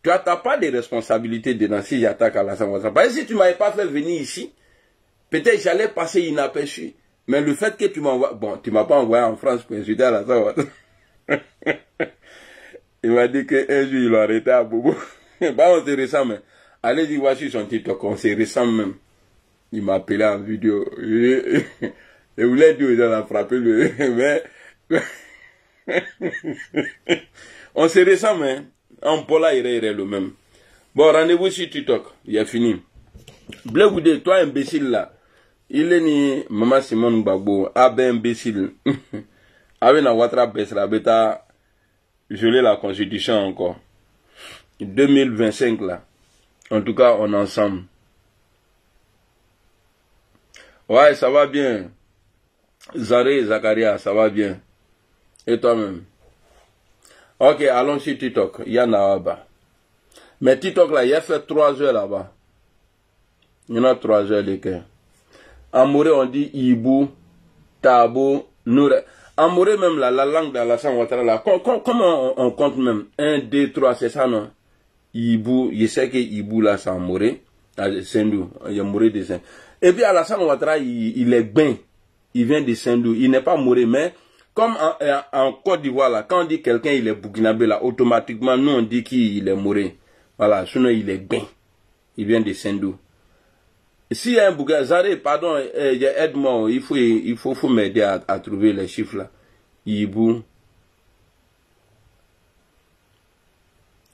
tu n'as pas de responsabilité dedans si j'attaque Alassane Ouattara. Parce que si tu ne m'avais pas fait venir ici, peut-être j'allais passer inaperçu. Mais le fait que tu m'envoies... Bon, tu ne m'as pas envoyé en France pour insulter Alassane Ouattara. Il m'a dit qu'un jour, il l'a arrêté à Bobo. Bah, on se ressemble, mais allez-y voir sur son TikTok, on se ressemble même. Il m'a appelé en vidéo. Et voulait dire aux gens à frapper le. Mais. On se ressemble, hein. En pola, il est le même. Bon, rendez-vous sur TikTok, il a fini. Blé Goudé, toi imbécile là. Il est ni Maman Simone Gbagbo, ben imbécile. Avec la Ouattara Bessra, bêta, geler la constitution encore. 2025 là. En tout cas, on est ensemble. Ouais, ça va bien. Zaré, Zakaria, ça va bien. Et toi-même? Ok, allons sur TikTok. Il y en a là-bas. Mais TikTok là, il a fait 3 heures là-bas. Il y en a 3 heures d'écart. En Moré, on dit Ibou, Tabo, Noure. En Moré même là, la langue d'Alassane Ouattara là, comment on compte même? 1, 2, 3, c'est ça non? Ibou, je sais que Ibou là c'est en Moré, à Sendou, il y a Moré de Sendou. Et puis Alassane Ouattara, il est bien, il vient de Sendou, il n'est pas Moré, mais comme en Côte d'Ivoire là, quand on dit quelqu'un il est Burkinabé là, automatiquement nous on dit qu'il est Moré. Voilà, sinon il est bien, il vient de Sendou. S'il y a un Burkinabé, Zaré, pardon, aide-moi, il faut m'aider à trouver les chiffres là. Ibou.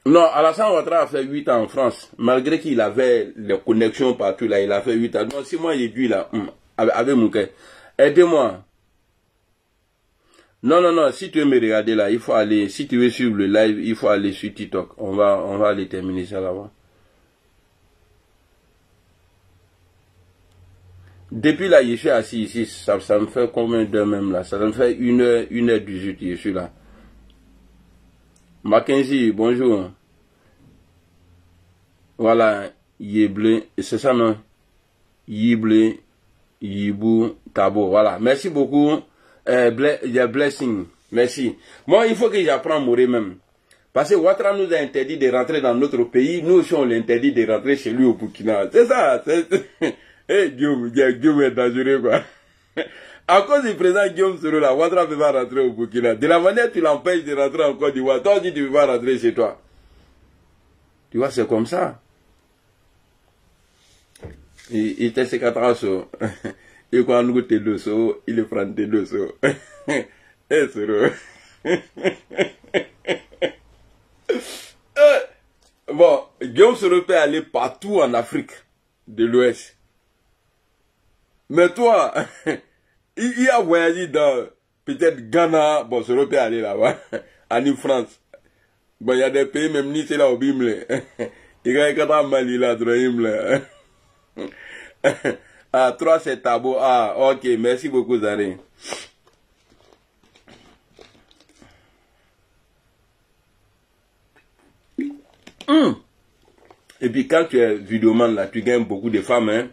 Non, Alassane Ouattara a fait 8 ans en France, malgré qu'il avait les connexions partout là, il a fait 8 ans. Donc si moi j'ai dû là, avec mon cœur, aidez-moi. Non, si tu veux me regarder là, il faut aller, si tu veux suivre le live, il faut aller sur TikTok. On va aller terminer ça là-bas. Depuis là, je suis assis ici, ça me fait combien d'heures même là? Ça me fait 1h18, je suis là. Mackenzie, bonjour. Voilà, Yeblé, c'est ça non? Yeblé, Yibou, Tabo, voilà. Merci beaucoup. Il y a Blessing. Merci. Moi, il faut que j'apprends à mourir même. Parce que Ouattara nous a interdit de rentrer dans notre pays. Nous aussi, on l'interdit de rentrer chez lui au Burkina. C'est ça. Eh, Guillaume est dangereux, quoi. À cause du président Guillaume Soro, là, Ouattara ne peut pas rentrer au Burkina. De la manière que tu l'empêches de rentrer en Côte d'Ivoire, toi aussi, tu ne peux pas rentrer chez toi. Tu vois, c'est comme ça. Il était secrétaire. Il croit nous tes deux sauts, il est prend tes deux sauts. Eh, Soro. Bon, Guillaume Soro peut aller partout en Afrique de l'Ouest. Mais toi, il a voyagé dans peut-être Ghana, bon, Soro peut aller là-bas, en France. Bon, il y a des pays, même ni c'est là au Bimle. Il y a un Mali là, là. Ah, 3 c'est tabou. Ah, ok, merci beaucoup, Zari. Et puis quand tu es vidéoman là, tu gagnes beaucoup de femmes, hein.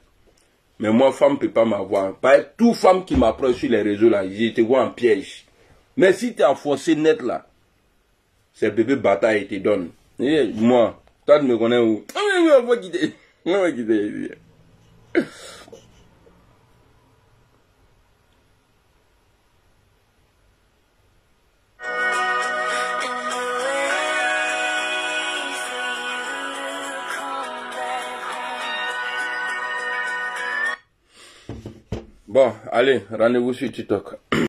Mais moi, femme ne peut pas m'avoir. Toute femme qui m'approche sur les réseaux là, je te vois en piège. Mais si tu es enfoncé net là, c'est bébé bataille te donne. Et moi, toi tu me connais où? On va quitter. On va quitter. Bon, allez, rendez-vous sur TikTok.